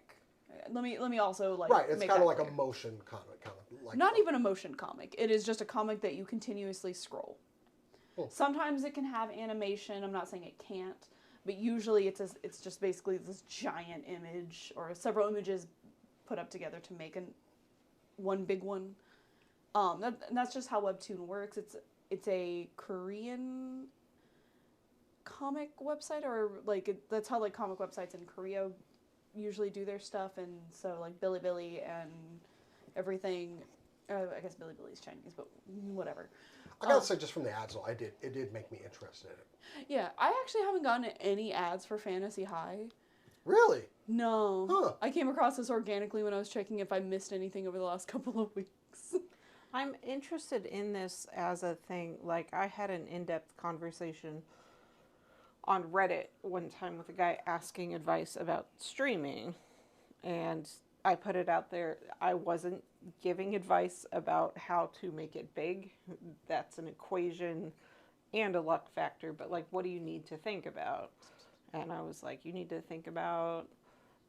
Let me also like right. It's make kind of that like clear. a motion comic, kind of like Not even a motion comic. It is just a comic that you continuously scroll. Oh. Sometimes it can have animation. I'm not saying it can't, but usually it's just basically this giant image or several images put up together to make one big one. And that's just how webtoon works. It's a Korean comic website, or like that's how like comic websites in Korea usually do their stuff, and so like Bilibili and everything. I guess Bilibili's Chinese, but whatever. I gotta say, just from the ads, though, it did make me interested in it. Yeah, I actually haven't gotten any ads for Fantasy High. Really? No. Huh. I came across this organically when I was checking if I missed anything over the last couple of weeks. I'm interested in this as a thing. Like, I had an in-depth conversation on Reddit one time with a guy asking advice about streaming, and I put it out there. I wasn't giving advice about how to make it big. That's an equation and a luck factor, but like, what do you need to think about? And I was like, you need to think about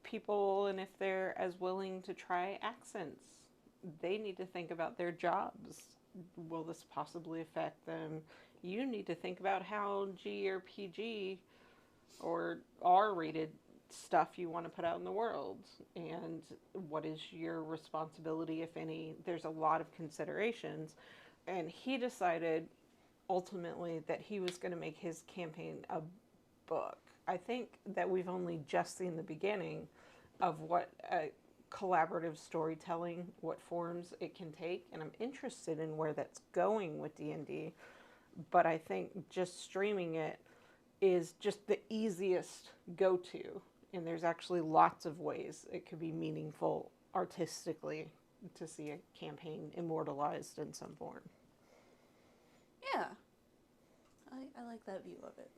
people, and if they're as willing to try accents, they need to think about their jobs. Will this possibly affect them? You need to think about how G or PG or R-rated stuff you want to put out in the world, and what is your responsibility, if any. There's a lot of considerations, and he decided ultimately that he was going to make his campaign a book. I think that we've only just seen the beginning of what collaborative storytelling, what forms it can take, and I'm interested in where that's going with D&D. But I think just streaming it is just the easiest go-to, and there's actually lots of ways it could be meaningful artistically to see a campaign immortalized in some form. Yeah. I like that view of it.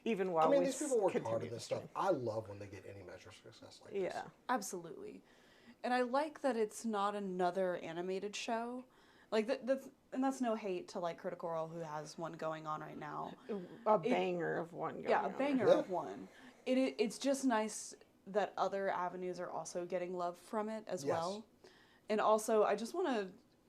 Even while these people work hard continue at this to stuff. stream. I love when they get any measure of success like this. Yeah. Absolutely. And I like that it's not another animated show. Like, that's no hate to, like, Critical Role, who has one going on right now. A banger of one going Yeah, a on. banger Yeah. of one. It's just nice that other avenues are also getting love from it as Yes. well. And also, I just want to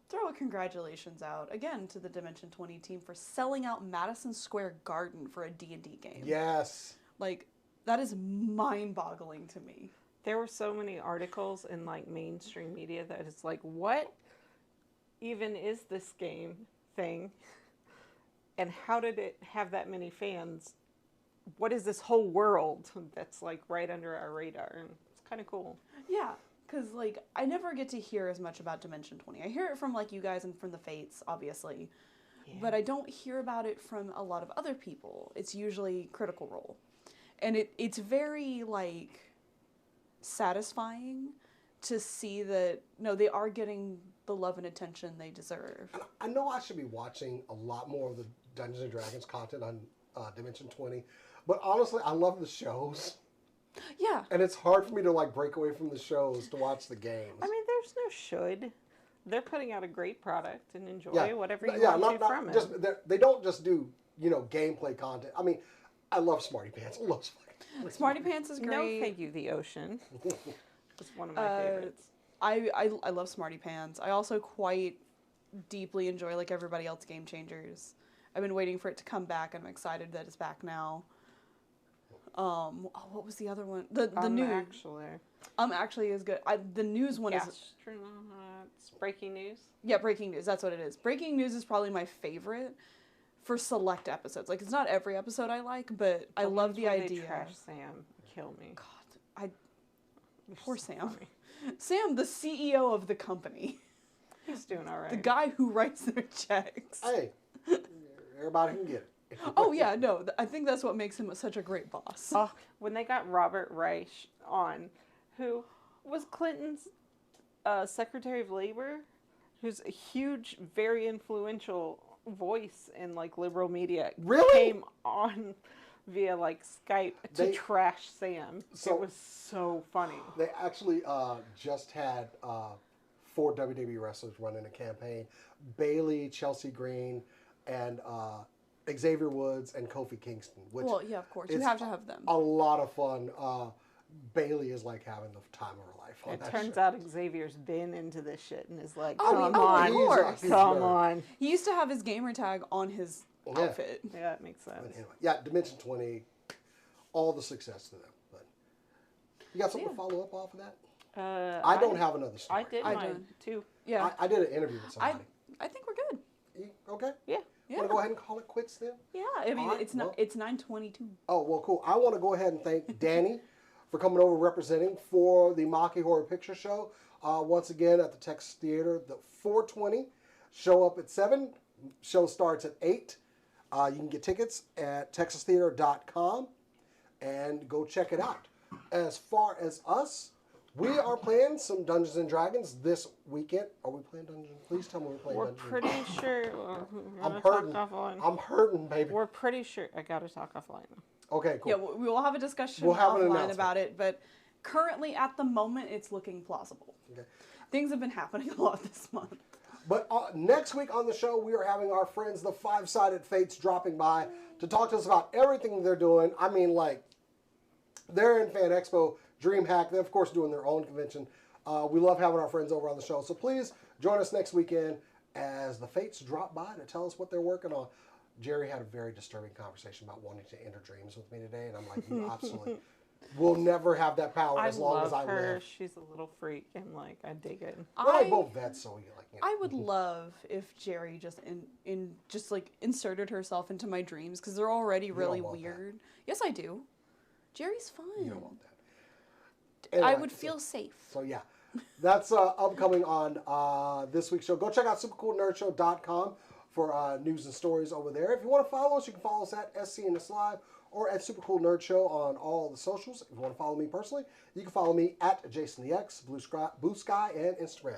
throw a congratulations out, again, to the Dimension 20 team for selling out Madison Square Garden for a D&D game. Yes. Like, that is mind-boggling to me. There were so many articles in like mainstream media that it's like, what even is this game thing? And how did it have that many fans? What is this whole world that's like right under our radar? And it's kind of cool. Yeah, because, like, I never get to hear as much about Dimension 20. I hear it from, like, you guys and from the Fates, obviously. Yeah. But I don't hear about it from a lot of other people. It's usually Critical Role. And it's very, like, satisfying to see that, no, they are getting the love and attention they deserve. And I know I should be watching a lot more of the Dungeons and Dragons content on Dimension 20, but honestly, I love the shows. Yeah. And it's hard for me to like break away from the shows to watch the games. I mean, there's no should. They're putting out a great product and enjoy whatever you yeah, want to from just, it. they don't just do, gameplay content. I mean, I love Smarty Pants. I love Smarty Pants. Smarty Pants is great. No, thank you, the ocean. It's one of my favorites. I love Smarty Pants. I also quite deeply enjoy, like everybody else, Game Changers. I've been waiting for it to come back, and I'm excited that it's back now. What was the other one? The new actually is good. The news one is Astronauts. Breaking news. yeah, Breaking News. That's what it is. Breaking News is probably my favorite for select episodes. Like, it's not every episode I like, but I love the Where they idea. trash Sam. Kill me. God, poor Sam. Sorry. Sam, the CEO of the company, He's doing all right. the guy who writes their checks. Hey, everybody can get it. Oh yeah, no, I think that's what makes him such a great boss. Oh, when they got Robert Reich on, who was Clinton's Secretary of Labor, who's a huge, very influential voice in like liberal media, Really? came on via like Skype to They- trash Sam. So- it was so funny. They actually just had 4 WWE wrestlers running a campaign: Bailey, Chelsea Green, and Xavier Woods and Kofi Kingston. Which Well, yeah, of course, you is have to have them. a lot of fun. Bailey is like having the time of her life. On It that turns show. out Xavier's been into this shit and is like, Oh, come oh, on, of course. He's come nerd. on. He used to have his gamer tag on his Yeah. outfit. Yeah, it makes sense. But anyway, yeah, Dimension 20, all the success to them. But you got something to follow up off of that? I don't have another story. I did I mine don't. too. Yeah, I did an interview with I somebody. I think we're good. Okay. Yeah. Yeah, Want to go ahead and call it quits then? yeah. I mean, Alright, it's not. well. It's 9:22. Oh, well, cool. I want to go ahead and thank Danny for coming over representing for the Mocky Horror Picture Show. Once again at the Texas Theater, the 420. Show up at 7. Show starts at 8. You can get tickets at texastheater.com and go check it out. As far as us, we are playing some Dungeons and Dragons this weekend. Are we playing Dungeons? Please tell me we're playing We're Dungeons. pretty sure. We're I'm gonna talk hurting. offline. I'm hurting, baby. We're pretty sure. I gotta talk offline. Okay, cool. Yeah, we will have a discussion We'll have an offline announcement. about it, but currently at the moment it's looking plausible. Okay. Things have been happening a lot this month. But next week on the show, we are having our friends, the Five-Sided Fates, dropping by to talk to us about everything they're doing. I mean, like, they're in Fan Expo, DreamHack. They're, of course, doing their own convention. We love having our friends over on the show. So please join us next weekend as the Fates drop by to tell us what they're working on. Jerry had a very disturbing conversation about wanting to enter dreams with me today, and I'm like, you absolutely will never have that power I as long love as I her. live. She's a little freak, and like I dig it. We're like both vets, so we like. You know. I would love if Jerry just just like inserted herself into my dreams because they're already really want that. weird. Yes, I do. Jerry's fun. You don't want that. I Anyway, would so- feel safe. So yeah, that's upcoming on this week's show. Go check out supercoolnerdshow.com for news and stories over there. If you want to follow us, you can follow us at SCNS Live or at Supercool Nerd Show on all the socials. If you want to follow me personally, you can follow me at Jason the X, Blue Sky, and Instagram.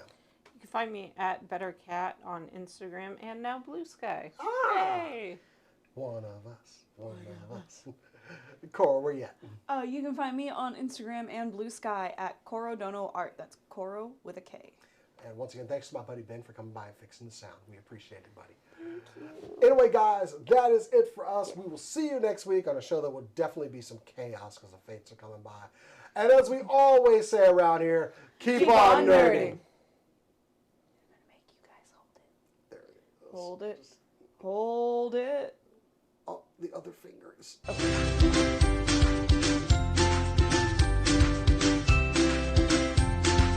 You can find me at Better Cat on Instagram and now Blue Sky. Ah! Hey. One of us. One of us. Cora, where you at? You can find me on Instagram and Blue Sky at Corodono Art. That's Coro with a K. And once again, thanks to my buddy Ben for coming by and fixing the sound. We appreciate it, buddy. Anyway, guys, that is it for us. We will see you next week on a show that will definitely be some chaos because the Fates are coming by. And as we always say around here, keep on nerding. I'm gonna make you guys hold it. There it is. Hold it. Hold it. Oh, the other fingers.